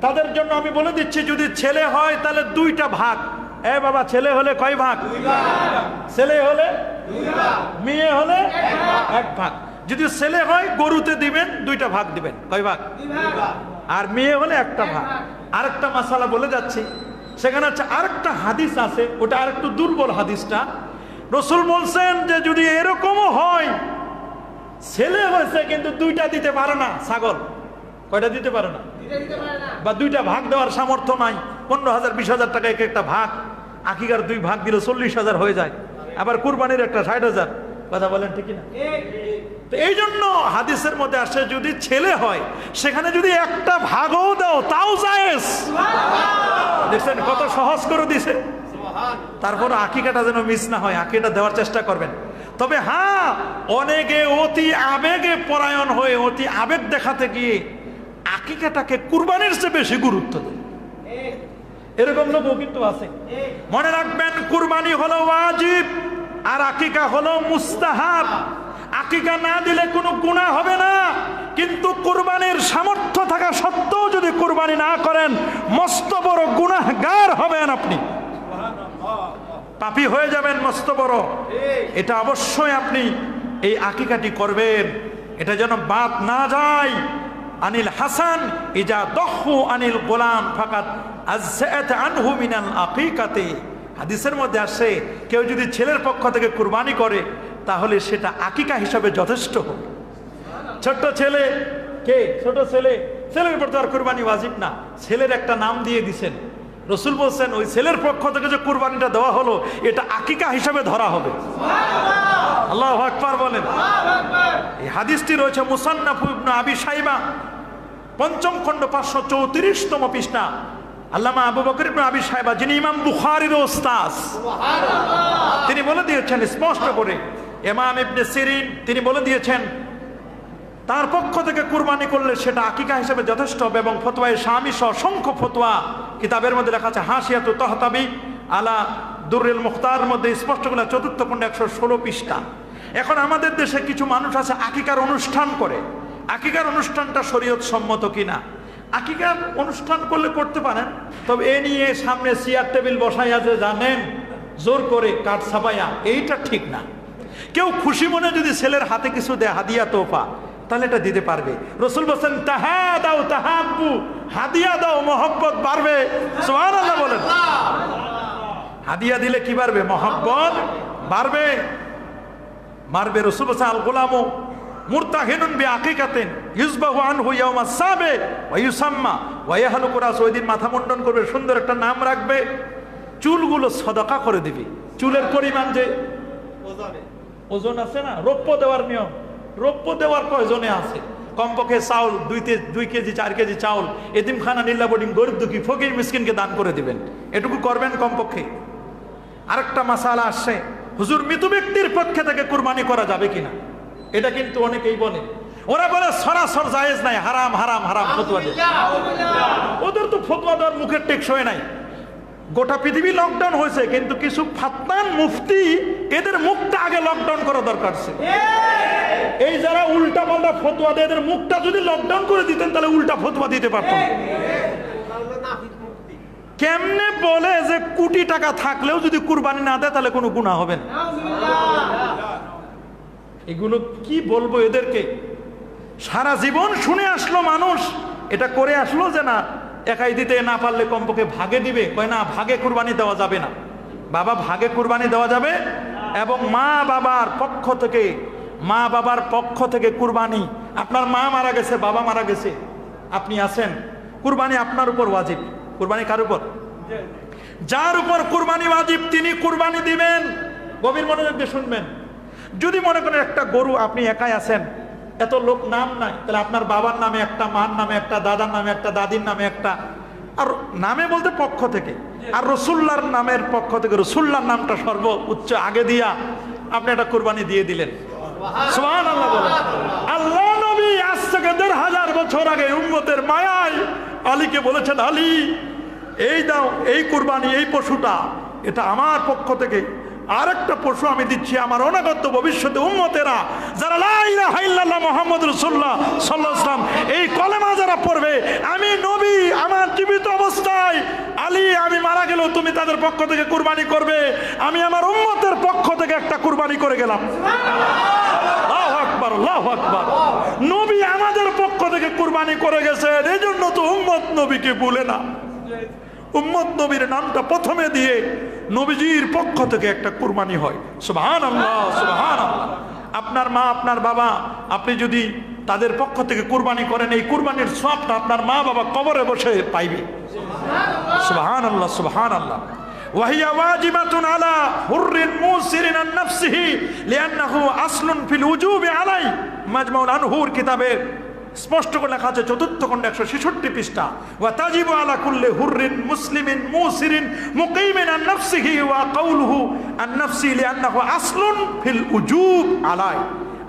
তাদের জন্য আমি বলে দিচ্ছি, যদি ছেলে হয় তাহলে 2টা ভাগ। এ বাবা, ছেলে হলে কয় ভাগ? 2 ভাগ। ছেলে হলে 2 ভাগ, মেয়ে হলে 1 ভাগ। যদি ছেলে হয় গরুতে দিবেন 2টা ভাগ দিবেন। কয় ভাগ? 2 ভাগ। আর মেয়ে হলে 1টা ভাগ। আরেকটা মাসালা বলে যাচ্ছি, সেখানে হচ্ছে আরেকটা হাদিস আছে, ওটা আরেকটু দুর্বল হাদিসটা। রাসূল বলছেন যে যদি এরকমও হয়, ছেলে হয়েছে কিন্তু 2টা দিতে পারে না, ছাগল, কয়টা দিতে পারে না, বা 2টা ভাগ দেওয়ার সামর্থ্য নাই, 15,000 20,000 টাকা এক একটা ভাগ, আকিকার 2 ভাগ দিলে 40,000 হয়ে যায়, আবার কুরবানির একটা 60,000। কথা বলেন ঠিক না? তো এই জন্য হাদিসের মধ্যে আসে যদি ছেলে হয় সেখানে যদি একটা ভাগও দাও তাও জায়েজ। দেখছেন কত সহজ করে দিছে। তারপর আকিকাটা যেন মিস না হয়, আকিকাটা দেওয়ার চেষ্টা করবেন। তবে হ্যাঁ, অনেকে অতি আবেগে পরায়ণ হয়ে অতি আবেগ দেখাতে গিয়ে আকিকাটাকে কুরবানির চেয়ে বেশি গুরুত্ব দেয়, এরকম লোকও কিন্তু আছে। মনে রাখবেন, কুরবানি হলো ওয়াজিব আর আকিকা হলো মুস্তাহাব। আকিকা না দিলে কোনো গুনাহ হবে না, কিন্তু কুরবানির সামর্থ্য থাকা সত্ত্বেও যদি কুরবানি না করেন মস্ত বড় গুনাহগার হবেন, আপনি পাপী হয়ে যাবেন মস্ত বড়। এটা অবশ্যই আপনি এই আকিকাটি করবেন, এটা যেন বাদ না যায়। আনিল হাসান ইজা দহু আনিল গোলাম ফাকাত আযযাত আনহু মিনাল আকিকাতে। হাদিসের মধ্যে আসে কেউ যদি ছেলের পক্ষ থেকে কুরবানি করে তাহলে সেটা আকিকা হিসাবে যথেষ্ট হবে। ছোট্ট ছেলে কে, ছোট ছেলে, ছেলের উপর তো আর কুরবানি ওয়াজিব না, ছেলের একটা নাম দিয়ে দিছেন। রসুল বলছেন ওই ছেলের পক্ষ থেকে যে কুরবানিটা দেওয়া হলো এটা আকিকা হিসাবে ধরা হবে। আল্লাহু আকবার বলেন। এই হাদিসটি রয়েছে মুসান্নাফ ইবনে আবি শাইবা ৫ম খণ্ড ৫৩৪তম পৃষ্ঠা। আল্লামা আবু বকর ইবনে আবি শাইবা, যিনি ইমাম বুখারীর ওস্তাদ, তিনি বলে দিয়েছেন স্পষ্ট করে। ইমাম ইবনে সিরিন তিনি বলে দিয়েছেন তার পক্ষ থেকে কুরবানি করলে সেটা আকিকা হিসেবে যথেষ্ট হবে। এবং ফতোয়ায়ে শামী সহ অসংখ্য ফতোয়া কিতাবের মধ্যে লেখা আছে। হাসিয়াতু তাহতাবি আলা দুররুল মুখতার মধ্যে স্পষ্ট করে ৪র্থ খণ্ড ১১৬ পৃষ্ঠা। এখন আমাদের দেশে কিছু মানুষ আছে আকিকার অনুষ্ঠান করে। আকিকার অনুষ্ঠানটা শরীয়ত সম্মত কিনা? আকিকার অনুষ্ঠান করলে করতে পারেন, তবে এ নিয়ে সামনে চেয়ার টেবিল বসাইয়া যে জানেন জোর করে কাঠ ছাপাইয়া, এইটা ঠিক না। কেউ খুশি মনে যদি ছেলের হাতে কিছু দেয় হাদিয়া তোফা, তাহলে এটা দিতে পারবে। রসুল বলেন তাহাদাউ তাহাব্বু, হাদিয়া দাও মহব্বত বাড়বে। সুবহানাল্লাহ বলেন। হাদিয়া দিলে কি বাড়বে? মহব্বত বাড়বে। মারবে। রসুল বলেন আল গোলামু মুরতাহিনুন বিআকিকাতিন ইউযবাহু আনহু ইয়াওমাস সাবে ওয়া ইউসাম্মা ওয়া ইয়াহলুকু রাস। ওই দিন মাথা মুন্ডন করবে, সুন্দর একটা নাম রাখবে, চুলগুলো সদকা করে দিবি। চুলের পরিমাণ যে ওজন আছে না, রৌপ্য দেওয়ার নিয়ম, রৌপ্য দেওয়ার কয়জনে আছে? কমপক্ষে চাউল 2 কেজি 4 কেজি চাউল এতিমখানা, নীলা বোর্ডিং, গরিব দুঃখী, ফকির মিসকিনকে দান করে দিবেন, এটুকু করবেন কমপক্ষে। আরেকটা মাসালা আসছে, হুজুর মৃত ব্যক্তির পক্ষে থেকে কুরবানি করা যাবে কিনা? এটা কিন্তু অনেকেই বলে, ওরা বলে সরাসর জায়েজ নাই, হারাম হারাম হারাম ফতোয়া দেয়। ওদের তো ফতোয়া দেওয়ার মুখের টেকসই নাই। গোটা পৃথিবী লকডাউন হয়েছে, কিন্তু কিছু ফাতনান মুফতি এদের মুখটা আগে লকডাউন করা দরকার ছিল। এই যারা উল্টা পাল্টা ফতোয়া দেয় এদের মুখটা যদি লকডাউন করে দিতেন তাহলে উল্টা ফতোয়া দিতে পারতেন। কেমনে বলে যে কোটি টাকা থাকলেও যদি কুরবানি না দেয় তাহলে কোনো গুনাহ হবে না। এগুলো কি বলবো এদেরকে? সারা জীবন শুনে আসলো মানুষ, এটা করে আসলো যে না একাই দিতে না পারলে কমপক্ষে ভাগে দিবে। কয় না, ভাগে কুরবানি দেওয়া যাবে না বাবা, ভাগে কুরবানি দেওয়া যাবে। এবং মা বাবার পক্ষ থেকে কুরবানি, আপনার মা মারা গেছে, বাবা মারা গেছে, আপনি আছেন, কুরবানি আপনার উপর ওয়াজিব। কুরবানি কার উপর? যার উপর কুরবানি ওয়াজিব তিনি কুরবানি দিবেন। গভীর মনোযোগ দিয়ে শুনবেন। যদি মনে করেন একটা গরু আপনি একাই আছেন, এত লোক নাম নাই, তাহলে আপনার বাবার নামে একটা, মার নামে একটা, দাদার নামে একটা, দাদির নামে একটা, আর নামে বলতে পক্ষ থেকে, আর রসুল্লাহর নামের পক্ষ থেকে রসুল্লাহর নামটা সর্বোচ্চ আগে দিয়া আপনি একটা কুরবানি দিয়ে দিলেন। সুবহানাল্লাহ বলেন। আল্লাহ নবী আজ থেকে ১৫০০ বছর আগে উম্মতের মায়ায় আলীকে বলেছেন, আলী এই দাও, এই কুরবানি, এই পশুটা এটা আমার পক্ষ থেকে, আরেকটা পশু আমি দিচ্ছি আমার অনাগত ভবিষ্যতে উম্মতেরা যারা লা ইলাহা ইল্লাল্লাহ মুহাম্মাদুর রাসূলুল্লাহ সাল্লাল্লাহু আলাইহি ওয়াসাল্লাম এই কলেমা যারা পড়বে, আমি নবী আমার জীবিত অবস্থায় আলী আমি মারা গেলেও তুমি তাদের পক্ষ থেকে কুরবানি করবে, আমি আমার উম্মতের পক্ষ থেকে একটা কুরবানি করে গেলাম। আল্লাহু আকবার, আল্লাহু আকবার। নবী আমাদের পক্ষ থেকে কুরবানি করে গেছেন, এই জন্য তো উম্মত নবীকে ভুলে না। উম্মত নবীর নামটা প্রথমে দিয়ে নবীজির পক্ষ থেকে একটা কুরবানি হয়। সুবহানাল্লাহ, সুবহানাল্লাহ। আপনার মা, আপনার বাবা, আপনি যদি তাদের পক্ষ থেকে কুরবানি করেন, এই কুরবানির সওয়াবটা আপনার মা বাবা কবরে বসে পাইবে। সুবহানাল্লাহ, সুবহানাল্লাহ। ওয়াহিয়া ওয়াজিবাতুন আলা হুররিন মুসিরিন আন নাফসিহি লিআন্নাহু আসলুন ফিল উজুবি আলাই। মাজমাউল আনহুর কিতাবে স্পষ্ট করে লেখা আছে 4th খণ্ড 166 পৃষ্ঠা, ওয়া তাজিবু আলা কুল্লি হুররিন মুসলিমিন মুসিরিন মুকিমিন আন নাফসিহি ওয়া কাউলুহু আন নাফসি লিআন্নাহু আসলুন ফিল উজুব আলাই।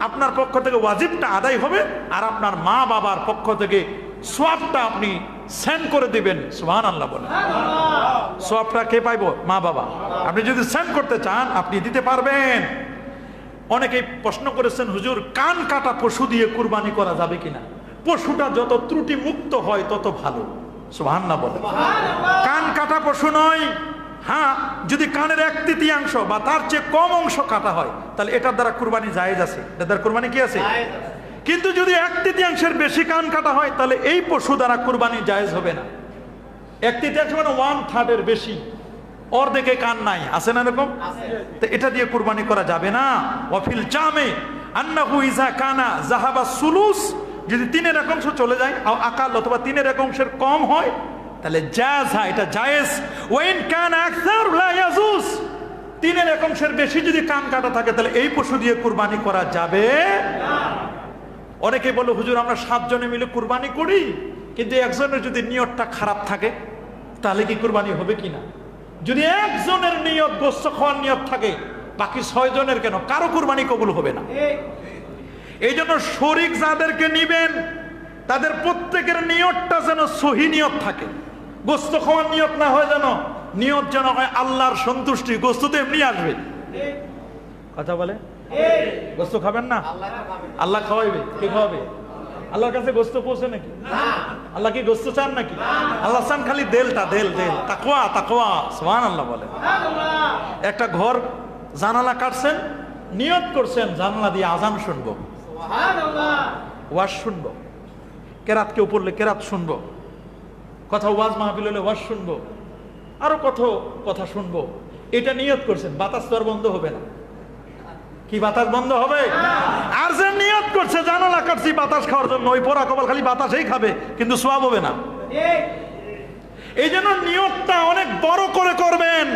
আপনার পক্ষ থেকে ওয়াজিবটা আদায় হবে, আর আপনার মা বাবার পক্ষ থেকে সওয়াবটা আপনি সেন্ড করে দিবেন। সুবহানাল্লাহ বলেন। সওয়াবটা কে পাইবো? মা বাবা। আপনি যদি সেন্ড করতে চান আপনি দিতে পারবেন। অনেকেই প্রশ্ন করেছেন, হুজুর কান কাটা পশু দিয়ে কুরবানি করা যাবে কিনা? পশুটা যত ত্রুটি মুক্ত হয় তত ভালো। সুবহানাল্লাহ বলেন। কান কাটা পশু নয়, হ্যাঁ যদি কানের 1/3 বা তার চেয়ে কম অংশ কাটা হয় তাহলে এটার দ্বারা কুরবানি জায়েজ আছে, এটার দ্বারা কুরবানি কি আছে? কিন্তু যদি 1/3 বেশি কান কাটা হয় তাহলে এই পশু দ্বারা কুরবানি জায়েজ হবে না। 1/3 মানে 1/3 বেশি, অর্ধেকে কান নাই, আছে না এরকম? তো এটা দিয়ে কুরবানি করা যাবে না। ওয়াফিল জামে আন্নাহু ইজা কানা যাহাবা সুলুস, যদি 3/1 চলে যায় আকাল অথবা 3/1 কম হয় তাহলে জায়েজ, এটা জায়েজ। ওয়াইন কানা আকসার লা ইয়াজুজ, 3/1 বেশি যদি কান কাটা থাকে তাহলে এই পশু দিয়ে কুরবানি করা যাবে না। অনেকে বলে, হুজুর আমরা 7 জনে মিলে কুরবানি করি, কিন্তু একজনের যদি নিয়তটা খারাপ থাকে তাহলে কি কুরবানি হবে কিনা? যদি একজনের নিয়ত গোশত খাওয়ার নিয়ত থাকে, বাকি 6 জনের কেন? কারো কুরবানি কবুল হবে না। এই জন্য শরীক যাদেরকে নিবেন তাদের প্রত্যেকের নিয়তটা যেন সহি নিয়ত থাকে। গোশত খাওয়ার নিয়ত না হয়, যেন নিয়ত যেন হয় আল্লাহর সন্তুষ্টি। গোশত তো এমনি আসবে, কথা বলে গোশত খাবেন না, আল্লাহ খাওয়াইবে। কে খাওয়াবে? আল্লাহর কাছে গোশত পৌঁছে নাকি? আল্লাহ কি গোশত চান নাকি? আল্লাহ চান খালি দেলটা, দেল তাকওয়া, তাকওয়া। সুবহানাল্লাহ বলে। একটা ঘর জানালা কাটছেন, নিয়ত করছেন জানালা দিয়ে আজান শুনবো, ওয়াজ শুনবো, কেরাত কেউ পড়লে কেরাত শুনবো, কথা ওয়াজ মাহফিল হলে ওয়াজ শুনবো, আরো কত কথা শুনবো, এটা নিয়ত করছেন। বাতাস তো আর বন্ধ হবে না। কি বাতাস বন্ধ হবে? আর যে নিয়ত করছে জানালা কাটছি বাতাস খাওয়ার জন্য, ওই পোড়া কপাল খালি বাতাসই খাবে, কিন্তু সওয়াব হবে না। এই জন্য নিয়তটা অনেক বড় করে করবেন,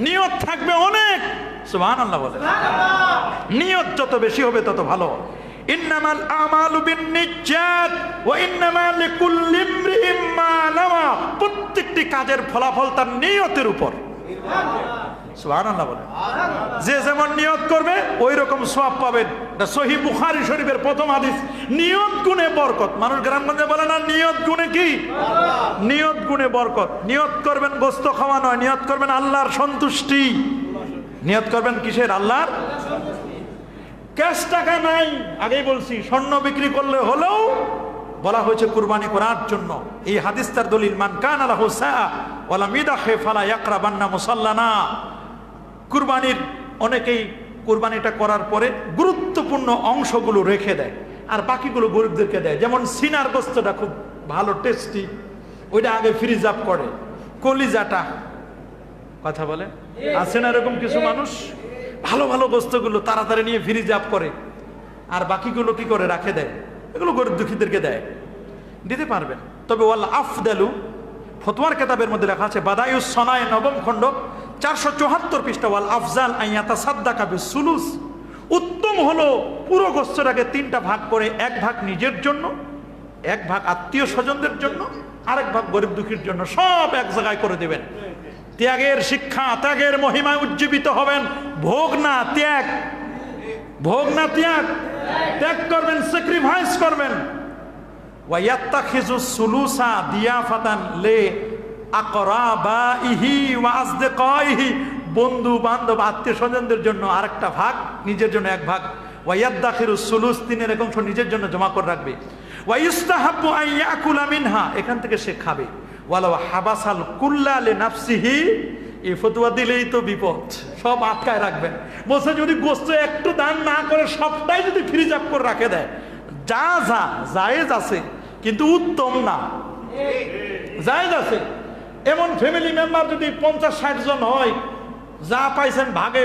নিয়ত থাকবে অনেক। সুবহানাল্লাহ বলেন। নিয়ত যত বেশি হবে তত ভালো। ইন্নামাল আমালু বিন্নিয়াত ওয়া ইন্নামা লিকুল্লি ইমরিইম মা নাওয়া। প্রত্যেকটি কাজের ফলাফল তার নিয়তের উপর। সুবহানাল্লাহ বলেন। যে যেমন নিয়ত করবে ওই রকম সওয়াব পাবেন। এটা সহিহ বুখারী শরীফের প্রথম হাদিস। নিয়ত গুণে বরকত। মানুষ গ্রামগঞ্জে বলে না নিয়ত গুণে কি? নিয়ত গুণে বরকত। নিয়ত করবেন গোশত খাওয়া নয়, নিয়ত করবেন আল্লাহর সন্তুষ্টি। নিয়ত করবেন কিসের? আল্লাহর। ক্যাশ টাকা নাই, আগেই বলছি, স্বর্ণ বিক্রি করলে হলেও বলা হয়েছে কুরবানি করার জন্য। এই হাদিসটার দলিল, মান কানা লাহু সাআ ওয়া লাম ইয়াদাখি ফালা ইয়াকরাবান্না মুসাল্লানা। কুরবানির অনেকেই কুরবানিটা করার পরে গুরুত্বপূর্ণ অংশগুলো রেখে দেয় আর বাকিগুলো গরিবদেরকে দেয়। যেমন সিনার গোস্তটা খুব ভালো টেস্টি, ওইটা আগে ফ্রিজ আপ করে। কলিজাটা, কথা বলে, আছে না এরকম কিছু মানুষ? ভালো ভালো গোস্তগুলো তাড়াতাড়ি নিয়ে ফ্রিজ আপ করে আর বাকিগুলো কি করে? রাখে দেয়। এগুলো গরিব দুঃখীদেরকে দেয়, দিতে পারবেন। তবে ওয়াল আফদালু, ফতোয়ার কিতাবের মধ্যে লেখা আছে, বাদায়ুস সনায় 9ম খণ্ড 474 পৃষ্ঠা, ওয়াল আফজাল আন ইয়াতাসাদ্দাকা বিসুলুস। উত্তম হলো পুরো গোস্তটাকে 3টা ভাগ করে, 1 ভাগ নিজের জন্য, 1 ভাগ আত্মীয় স্বজনদের জন্য, আরেক ভাগ গরিব দুঃখীর জন্য। সব এক জায়গায় করে দেবেন। ত্যাগের শিক্ষা, ত্যাগের মহিমায় উজ্জীবিত হবেন। ভোগ না ত্যাগ, ভোগ না ত্যাগ। ত্যাগ করবেন, স্যাক্রিফাইস করবেন। ওয়া ইয়াত্তাখিযু সুলুসা দিয়াফাতান লি আকরাবাইহি ওয়া আসদিকাইহি। বন্ধু বান্ধব আত্মীয় স্বজনদের জন্য আরেকটা ভাগ, নিজের জন্য 1 ভাগ। ওয়া ইয়াদাখিরু সুলুস, 3/1 নিজের জন্য জমা করে রাখবে। ওয়া ইস্তাহাব্বু আন ইয়াকুলা মিনহা, এখান থেকে সে খাবে। ওয়ালাউ হাবাসাল কুল্লা লিনাফসিহি, এই ফতোয়া দিলেই তো বিপদ, সব আটকায় রাখবেন। বলছে যদি গোশত একটু দান না করে সবটাই যদি ফ্রিজ আপ করে রাখে দেয়, যা যা জায়েজ আছে কিন্তু উত্তম না। জায়েজ আছে। এমন ফ্যামিলি মেম্বার যদি 50-60 জন হয়, যা পাইছেন ভাগে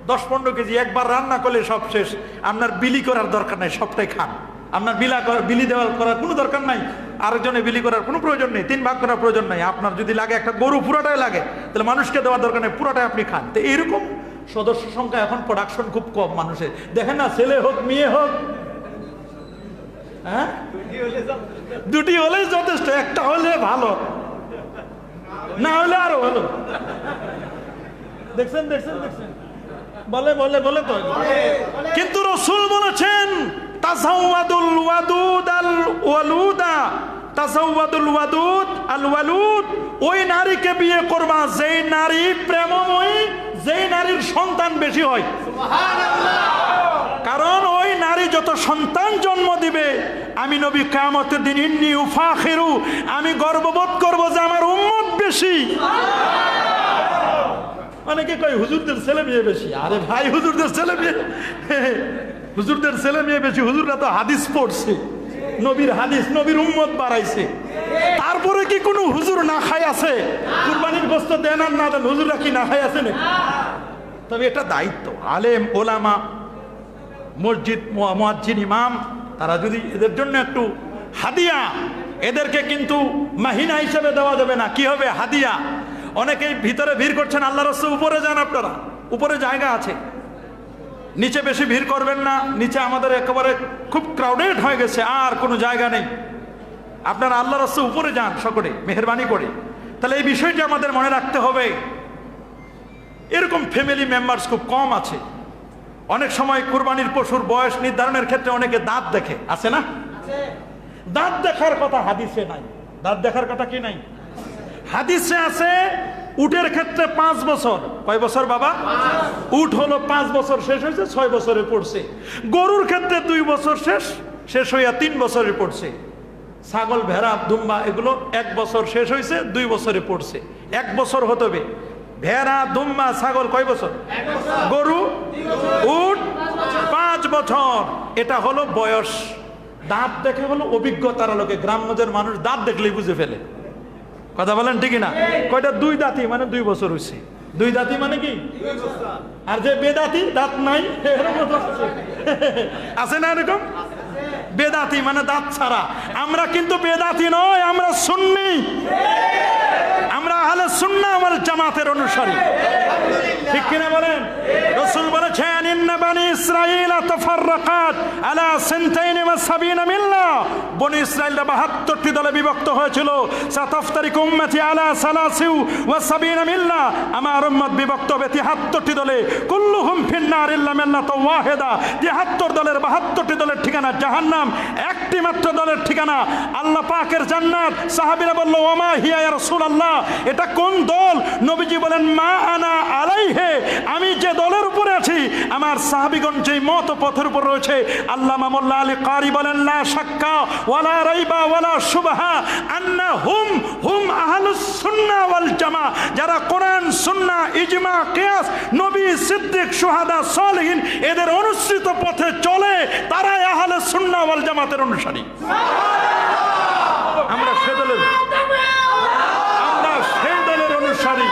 10-15 কেজি একবার রান্না করলে সব শেষ, আপনার বিলি করার দরকার নাই, সবটাই খান। আপনার বিলি দেওয়ার করার কোনো দরকার নাই, আরেকজনে বিলি করার কোনো প্রয়োজন নেই, 3 ভাগ করার প্রয়োজন নাই। আপনার যদি লাগে একটা গরু পুরোটাই লাগে, তাহলে মানুষকে দেওয়ার দরকার নেই, পুরোটাই আপনি খান। তো এইরকম সদস্য সংখ্যা এখন প্রোডাকশন খুব কম মানুষের। দেখেন না, ছেলে হোক মেয়ে হোক, হ্যাঁ, দুটি হলে যথেষ্ট, একটা হলে ভালো, না হলে আরো ভালো। দেখছেন দেখছেন দেখছেন, বলে বলে বলে তো। কিন্তু রাসূল বলেছেন তাজাওয়াদুল ওয়াদুদ আল ওয়ালুদা, তাজাওয়াদুল ওয়াদুদ আল ওয়ালুদ, ওই নারীকে বিয়ে করবা যেই নারী প্রেমময়ী, যেই নারীর সন্তান বেশি হয়। সুবহানাল্লাহ। কারণ ওই নারী যত সন্তান জন্ম দিবে, আমি নবী কিয়ামতের দিন ইন্নী উফাখিরু, আমি গর্ববোধ করব যে আমার উম্মত বেশি। অনেকে কয় হুজুরদের ছেলে মেয়ে বেশি। আরে ভাই, হুজুরদের ছেলে মেয়ে, হুজুরদের ছেলে মেয়ে বেশি, হুজুররা তো হাদিস পড়ছে, নবীর হাদিস, নবীর উম্মত বাড়াইছে। তারপরে কি কোনো হুজুর না খায় আছে? কুরবানির গোশত দেন আর না দেন, হুজুররা কি না খায় আছে নাকি? তবে এটা দায়িত্ব আলেম ওলামা, মসজিদ মুয়াজ্জিন ইমাম, তারা যদি এদের জন্য একটু হাদিয়া, এদেরকে কিন্তু মাহিনা হিসেবে দেওয়া যাবে না, কি হবে? হাদিয়া। অনেকেই ভিতরে ভিড় করছেন, আল্লাহ রাসূল উপরে যান, আপনারা উপরে জায়গা আছে, নিচে বেশি ভিড় করবেন না, নিচে আমাদের একেবারে খুব ক্রাউডেড হয়ে গেছে, আর কোনো জায়গা নেই। আপনারা আল্লাহ রাসূল উপরে যান সকলে মেহেরবানি করে। তাহলে এই বিষয়টি আমাদের মনে রাখতে হবে। এরকম ফ্যামিলি মেম্বার্স খুব কম আছে। অনেক সময় কুরবানির পশুর বয়স নির্ধারণের ক্ষেত্রে অনেকে দাঁত দেখে, আছে না? দাঁত দেখার কথা হাদিসে নাই। দাঁত দেখার কথা কি নাই? হাদিসে আছে উটের ক্ষেত্রে 5 বছর। কয় বছর বাবা? উট হলো 5 বছর শেষ হয়েছে, 6 বছরে পড়ছে। গরুর ক্ষেত্রে 2 বছর শেষ হইয়া 3 বছরে পড়ছে। ছাগল, ভেড়া, দুম্বা এগুলো 1 বছর শেষ হয়েছে, 2 বছরে পড়ছে। 1 বছর হতে হবে। ভেড়া, দুম্বা, ছাগল কয় বছর? গরু, উট 5 বছর। এটা হলো বয়স। দাঁত দেখে হলো অভিজ্ঞতার আলোকে। গ্রাম্যদের মানুষ দাঁত দেখলেই বুঝে ফেলে। কথা বলেন ঠিক না? কয়টা? 2 দাঁতি মানে 2 বছর হয়েছে। 2 দাঁতি মানে কি? আর যে বেদাতি, দাঁত নাই, আছে না এরকম? বেদাতি মানে দাঁত ছাড়া। আমরা কিন্তু বেদাতি নয়, আমরা সুন্নি, আমরা আহলে সুন্নাহ ওয়াল জামাতের অনুসারী। ঠিক কিনা বলেন? রাসূল বলেছেন ইন্না বানি ইসরাঈল তাফাররাকাত আলা 72 মিল্লাহ। বনি ইসরাঈলরা 72টি দলে বিভক্ত হয়েছিল। সাতাফতারিকু উম্মতি আলা 73 মিল্লাহ। আমার উম্মত বিভক্ত হবে 73টি দলে। কুল্লুহুম ফিন্নার ইল্লা মিল্লাতুন ওয়াহিদা। 73 দলের 72টি দলের ঠিকানা জাহান্নাম, একটি মাত্র দলের ঠিকানা আল্লাহ পাকের জান্নাত। সাহাবীরা বলল ওমা হিয়া ইয়া রাসূলুল্লাহ, এটা কোন দল? নবীজি বলেন মা আনা আলাইহে, আমি যে দলের উপরে আছি, আমার সাহাবীগণ যেই মত পথের উপর রয়েছে। আল্লামা মোল্লা আলী কারি বলেন লা শাক্কা ওয়ালা রাইবা ওয়ালা শুবহা আন্না হুম আহলুস সুন্নাহ ওয়াল জামা। যারা কোরআন, সুন্নাহ, ইজমা, কিয়াস, নবী, সিদ্দিক, শুহাদা, সালেহিন এদের অনুসৃত পথে চলে, তারাই আহলে সুন্নাহ ওয়াল জামাতের অনুসারী। আমরা সে দলের অনুসারী।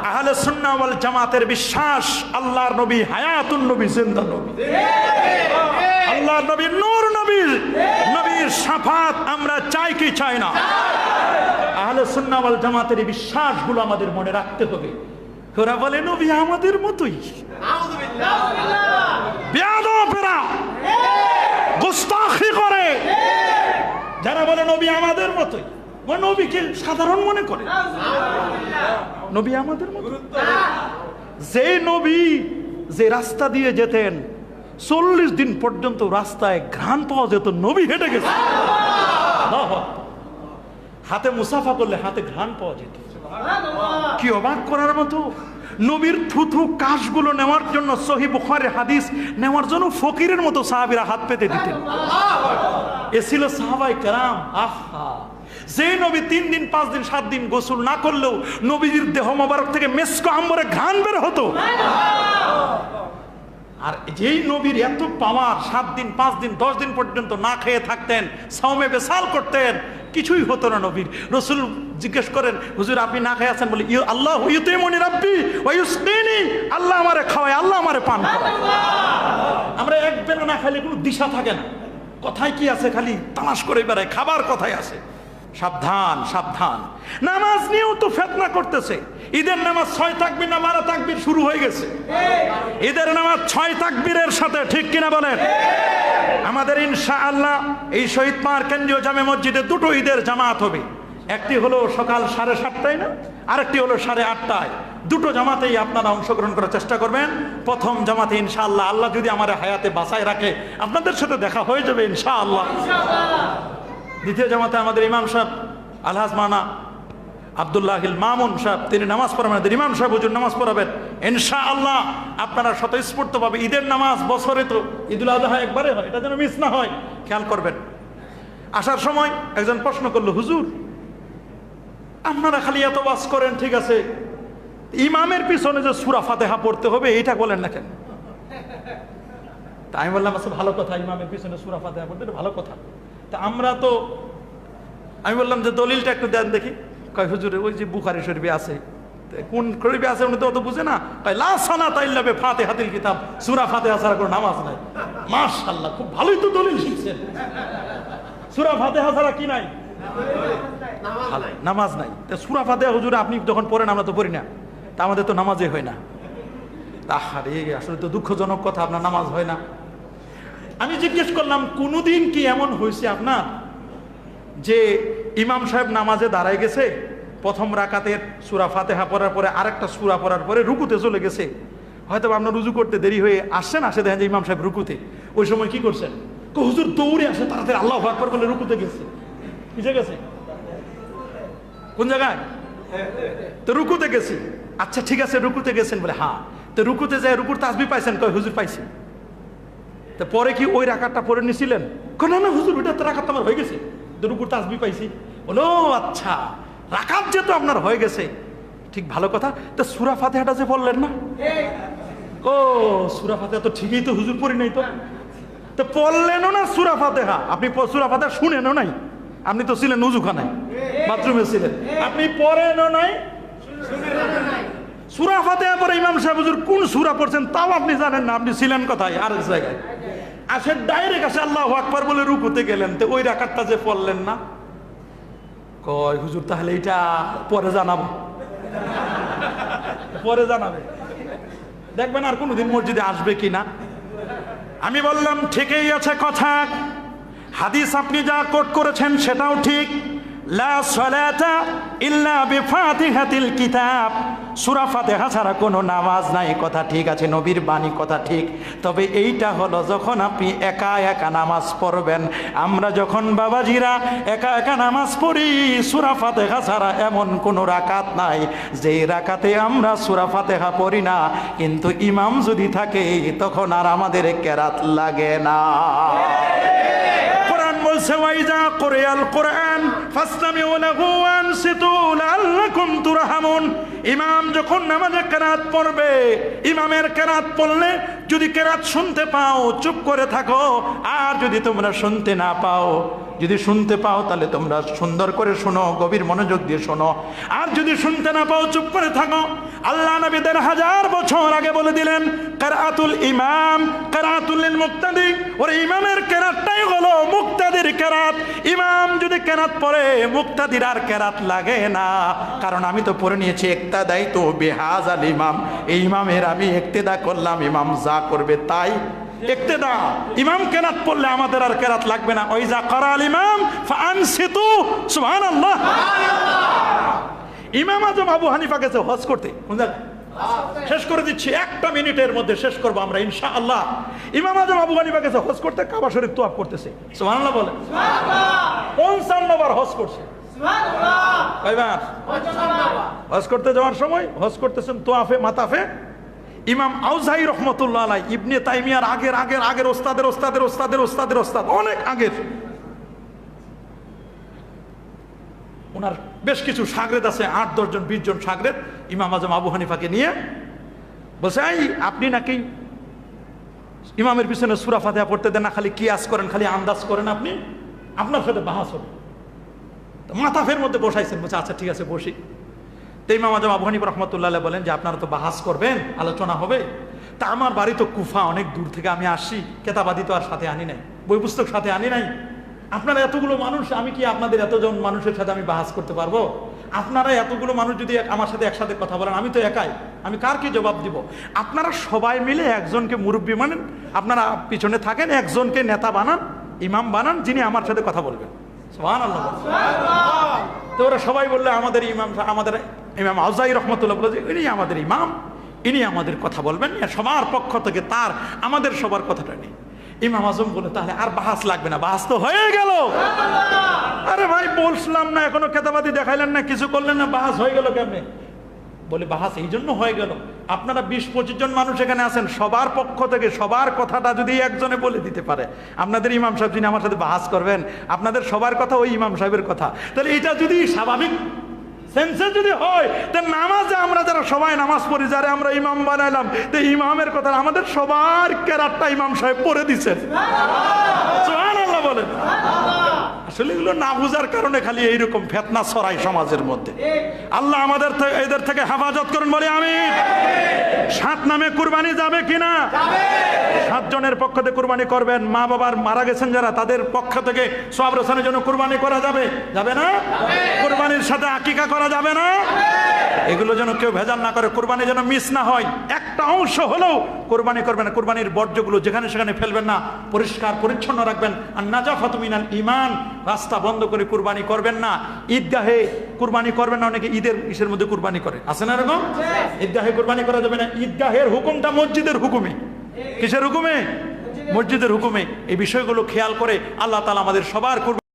আহলে সুন্নাহ ওয়াল জামাতের বিশ্বাস আল্লাহর নবী হায়াতুন নবী, জিন্দা নবী, আল্লাহর নবী নূর নবী, নবীর শাফাত আমরা চাই কি চাই না? আহলে সুন্নাহ ওয়াল জামাতের এই বিশ্বাসগুলো আমাদের মনে রাখতে হবে। ওরা বলে নবী আমাদের মতোই, বেয়াদবেরা গোস্তাখি করে। যারা বলে নবী আমাদের মতোই, নবীকে সাধারণ মনে করে। নবী আমাদের মতো। যে নবী যে রাস্তা দিয়ে যেতেন 40 দিন পর্যন্ত রাস্তায় ঘ্রাণ পাওয়া যেত, নবী হেঁটে গেছে, হাতে মুসাফা করলে হাতে ঘ্রাণ পাওয়া যেত। কি অবাক করার মতো! নবীর থুথু কাশগুলো নেওয়ার জন্য, সহিহ বুখারীর হাদিস নেওয়ার জন্য ফকিরের মতো সাহাবীরা হাত পেতে দিতেন। এ ছিল সাহাবায়ে কেরাম। আহা, যে নবী 3 দিন 5 দিন 7 দিন গোসল না করলেও নবীর দেহ মোবারক থেকে মেসকো আম্বরে ঘ্রাণ বের হতো। আর যেই নবীর এত পাওয়ার, 7 দিন 5 দিন 10 দিন পর্যন্ত না খেয়ে থাকতেন, সাওমে বেসাল করতেন, কিছুই হতো না নবীর। রাসূল জিজ্ঞেস করেন হুজুর আপনি না খেয়ে আছেন? বলে আল্লাহ ইউতিমুনি রাব্বি ওয়া ইউসকিনি, আল্লাহ আমারে খাওয়ায়, আল্লাহ আমারে পান করায়। আমরা এক বেলা না খাইলে কোনো দিশা থাকে না। কথায় কি আছে, খালি তামাশ করে বেড়ায়, খাবার কথায় আছে। সাবধান সাবধান। নামাজ নিয়েও তো ফিতনা করতেছে। ঈদের নামাজ 6 তাকবীর না 12 তাকবীর শুরু হয়ে গেছে। ঈদের নামাজ 6 তাকবীরের সাথে, ঠিক কিনা বলেন? আমাদের ইনশাআল্লাহ এই শহীদ পাহাড় কেন্দ্রীয় জামে মসজিদে দুটো ঈদের জামাত হবে। একটি হলো সকাল 7:30টায়, না আরেকটি হলো 8:30টায়। দুটো জামাতেই আপনারা অংশগ্রহণ করার চেষ্টা করবেন। প্রথম জামাতে ইনশাআল্লাহ, আল্লাহ যদি আমার হায়াতে বাঁচায় রাখে, আপনাদের সাথে দেখা হয়ে যাবে ইনশাআল্লাহ। দ্বিতীয় জামাতে আমাদের ইমাম সাহেব আলহাজ মানা আব্দুল্লাহিল মামুন সাহেব, তিনি নামাজ পড়াবেন। ইমাম সাহেব হুজুর নামাজ পড়াবেন ইনশাআল্লাহ। আপনারা স্বতঃস্ফূর্তভাবে ঈদের নামাজ, বছরে তো ঈদুল আজহা একবারে হয়, এটা যেন মিস না হয়, খেয়াল করবেন। আসার সময় একজন প্রশ্ন করলো, হুজুর আপনারা খালি এত ওয়াজ করেন, ঠিক আছে, ইমামের পিছনে যে সূরা ফাতিহা পড়তে হবে এটা বলেন না কেন? তা আমি বললাম, আচ্ছা ভালো কথা, ইমামের পিছনে সূরা ফাতিহা পড়তে, এটা ভালো কথা। তা আমরা তো, আমি বললাম যে দলিলটা একটু দেন দেখি। কয় হুজুর ওই যে বুখারী শরীফে আছে। কোন শরীফে আছে উনি তো অত বুঝে না। কয় লা সালাতা ইল্লা বিফাতিহাতিল কিতাব, সূরা ফাতিহা ছাড়া কোনো নামাজ নাই। মাশাআল্লাহ, খুব ভালোই তো দলিল শিখছেন। সূরা ফাতিহা ছাড়া কি নাই? নামাজ নাই। তা সূরা ফাতিহা হুজুর আপনি যখন পড়েন, আমরা তো পড়ি না, তা আমাদের তো নামাজই হয় না। আহারে, আসলে তো দুঃখজনক কথা, আপনার নামাজ হয় না। আমি জিজ্ঞেস করলাম, কোনোদিন কি এমন হয়েছে আপনার যে ইমাম সাহেব নামাজে দাঁড়ায় গেছে, প্রথম রাকাতের সূরা ফাতিহা পড়ার পরে আরেকটা সূরা পড়ার পরে রুকুতে চলে গেছে, হয়তো আপনার রুজু করতে দেরি হয়ে আসছেন, আসে দেখেন যে ইমাম সাহেব রুকুতে, ওই সময় কি করছেন? হুজুর দৌড়ে আসে, তাড়াতাড়ি আল্লাহু আকবার বলে রুকুতে গেছে। কিসে গেছে? কোন জায়গায়? তো রুকুতে গেছি। আচ্ছা ঠিক আছে, রুকুতে গেছেন বলে, হ্যাঁ। তো রুকুতে যায়, রুকুর তাসবিহ পাইছেন? কয় হুজুর পাইছি। তো পরে কি ওই রাকাতটা পড়ে নিছিলেন? কয় না না হুজুর, ওইটা তো রাকাত আমার হয়ে গেছে, তো রুকুর তাসবিহ পাইছি। বলো আচ্ছা, রাকাত যেহেতু আপনার হয়ে গেছে, ঠিক ভালো কথা। তো সূরা ফাতিহাটা যে বললেন না, ও সূরা ফাতিহা তো ঠিকই তো হুজুর পড়ি নাই, তো পড়লেনও না সূরা ফাতিহা। আপনি সূরা ফাতিহা শুনেনও নাই, আপনি তো ছিলেন উযুখানায়, বাথরুমে ছিলেন, আপনি পড়েনও নাই, সূরা ফাতিহা পরে ইমাম সাহেব হুজুর কোন সূরা পড়ছেন তাও আপনি জানেন না, আপনি ছিলেন কোথায়? আরেক জায়গায়। আসে ডাইরেক্ট আসে আল্লাহু আকবার বলে রুকুতে গেলেন, তো ওই রাকাতটা যে পড়লেন না। কয় হুজুর তাহলে এটা পরে জানাবো, পরে জানাবে, দেখবেন আর কোনোদিন মসজিদে আসবে কিনা। আমি বললাম ঠিকই আছে কথা, হাদিস আপনি যা কোট করেছেন সেটাও ঠিক। লা সালাতা ইল্লা বিফাতিহাতিল কিতাব, সূরা ফাতিহা ছাড়া কোনো নামাজ নাই, কথা ঠিক আছে, নবীর বাণী কথা ঠিক। তবে এইটা হলো যখন আপনি একা একা নামাজ পড়বেন। আমরা যখন বাবাজিরা একা একা নামাজ পড়ি, সূরা ফাতিহা ছাড়া এমন কোনো রাকাত নাই যে রাকাতে আমরা সূরা ফাতিহা পড়ি না, কিন্তু ইমাম যদি থাকে তখন আর আমাদের কেরাত লাগে না। বলছে ওয়াইজা কুরিয়াল কুরআন ফাসতামিউ লাহু ওয়ানসিতু লাআল্লাকুম তুরহামুন। ইমাম যখন নামাজে কেরাত পড়বে, ইমামের কেরাত পড়লে যদি কেরাত শুনতে পাও চুপ করে থাকো, আর যদি তোমরা শুনতে না পাও, যদি শুনতে পাও তাহলে তোমরা সুন্দর করে শোনো, গভীর মনোযোগ দিয়ে শোনো, আর যদি শুনতে না পাও চুপ করে থাকো। আল্লাহ নবী 1000 বছর আগে বলে দিলেন, কিরাআতুল ইমাম কিরাআতুল লিল মুক্তাদি, ওর ইমামের কেরাতটাই হলো মুক্তাদির কেরাত। ইমাম যদি কেরাত পড়ে মুক্তাদির আর কেরাত লাগে না, কারণ আমি তো পড়ে নিয়েছি ইক্তাদাই তো বিহাযাল ইমাম, এই ইমামের আমি ইক্তেদা করলাম, ইমাম যা করবে তাই ইক্তেদা। ইমাম কেরাত পড়লে আমাদের আর কেরাত লাগবে না। ওই যা করাল ইমাম ফাআনসিতু, সুবহানাল্লাহ। ইমাম আজম আবু হানিফা গেছে হজ করতে, কোন জায়গায়? শেষ করে দিচ্ছি, 1 মিনিটের মধ্যে শেষ করবো আমরা ইনশাআল্লাহ। ইমাম আজম আবু হানিফা গেছে হজ করতে, কাবা শরীফ তোয়াফ করতেছে, সুবহানাল্লাহ বলে। 55 বার হজ করছে, সুবহানাল্লাহ। কয়বার হজ করতে যাওয়ার সময় হজ করতেছেন তোয়াফে মাতাফে। ইমাম আউজাই রহমতুল্লাহ আলাইহি, ইবনে তাইমিয়ার আগের আগের আগের ওস্তাদের ওস্তাদের ওস্তাদের ওস্তাদের ওস্তাদ, অনেক আগের, ওনার বেশ কিছু শাগরেদ আছে, 8-10 জন 20 জন শাগরেদ ইমাম আজম আবু হানিফাকে নিয়ে বলছে, এই আপনি নাকি ইমামের পিছনে সূরা ফাতিহা পড়তে দেন না, খালি কিয়াস করেন, খালি আন্দাজ করেন, আপনি আপনার সাথে বাহাস হবে। তো মাতাফের মধ্যে বসাইছেন, বলছে আচ্ছা ঠিক আছে বসি। তো ইমাম আজম আবু হানিফা রহমতুল্লাহ আলাইহি বলেন যে আপনারা তো বাহাস করবেন, আলোচনা হবে, তা আমার বাড়ি তো কুফা, অনেক দূর থেকে আমি আসছি, কেতাবাদি তো আর সাথে আনি নাই। বই পুস্তক সাথে আনি নাই। আপনারা এতগুলো মানুষ, আমি কি আপনাদের এতজন মানুষের সাথে আমি বাহাস করতে পারবো? আপনারা এতগুলো মানুষ যদি আমার সাথে একসাথে কথা বলেন, আমি তো একাই, আমি কার কি জবাব দিব? আপনারা সবাই মিলে একজনকে মুরব্বী মানেন, আপনারা পিছনে থাকেন, একজনকে নেতা বানান, ইমাম বানান, যিনি আমার সাথে কথা বলবেন। সুবহানাল্লাহ। তো ওরা সবাই বললে আমাদের ইমাম আউজাই রহমতুল্লাহ বলে যে ইনি আমাদের ইমাম, ইনি আমাদের কথা বলবেন, সবার পক্ষ থেকে তার আমাদের সবার কথাটা নেই। ইমাম আজম বলে তাহলে আর বাহাস লাগবে না, বাহাস তো হয়ে গেল। আরে ভাই বলছিলাম না, এখনো খেতাবাদি দেখাইলেন না, কিছু করলেন না, বাহাস হয়ে গেল কেমনে? বলে বাহাস এই জন্য হয়ে গেল, আপনারা 20-25 জন মানুষ এখানে আছেন, সবার পক্ষ থেকে সবার কথাটা যদি একজনে বলে দিতে পারে, আপনাদের ইমাম সাহেব যিনি আমার সাথে বাহাস করবেন, আপনাদের সবার কথা ওই ইমাম সাহেবের কথা, তাহলে এটা যদি স্বাভাবিক সেন্সে যদি হয়, তা নামাজে আমরা যারা সবাই নামাজ পড়ি, যারা আমরা ইমাম বানাইলাম, তো ইমামের কথা আমাদের সবার কেরাতটা ইমাম সাহেব পড়ে দিচ্ছেন। সুবহানাল্লাহ বলেন। আসলে এগুলো না বুঝার কারণে খালি এইরকম ফেতনা ছড়ায় সমাজের মধ্যে। আল্লাহ আমাদের এদের থেকে হেফাজত করুন, বলে আমিন। 7 নামে কুরবানি যাবে কিনা? 7 জনের পক্ষ থেকে কুরবানি করবেন। মা বাবার মারা গেছেন যারা, তাদের পক্ষ থেকে সওয়াব রসানের জন্য কুরবানি করা যাবে, যাবে না? কুরবানির সাথে আকিকা করা যাবে না? এগুলো যেন কেউ ভেজাল না করে, কুরবানি যেন মিস না হয়। একটা অংশ হলেও কুরবানি করবেন। কুরবানির বর্জ্যগুলো যেখানে সেখানে ফেলবেন না, পরিষ্কার পরিচ্ছন্ন রাখবেন। আর নাজাফাতু মিনাল ঈমান, রাস্তা বন্ধ করে কুরবানি করবেন না। ঈদগাহে কুরবানি করবেন না, অনেকে ঈদের ইসের মধ্যে কুরবানি করে, আছে না এরকম? ঈদগাহে কুরবানি করা যাবে না। ঈদগাহের হুকুমটা মসজিদের হুকুমে। কিসের হুকুমে? মসজিদের হুকুমে। এই বিষয়গুলো খেয়াল করে আল্লাহ তাআলা আমাদের সবার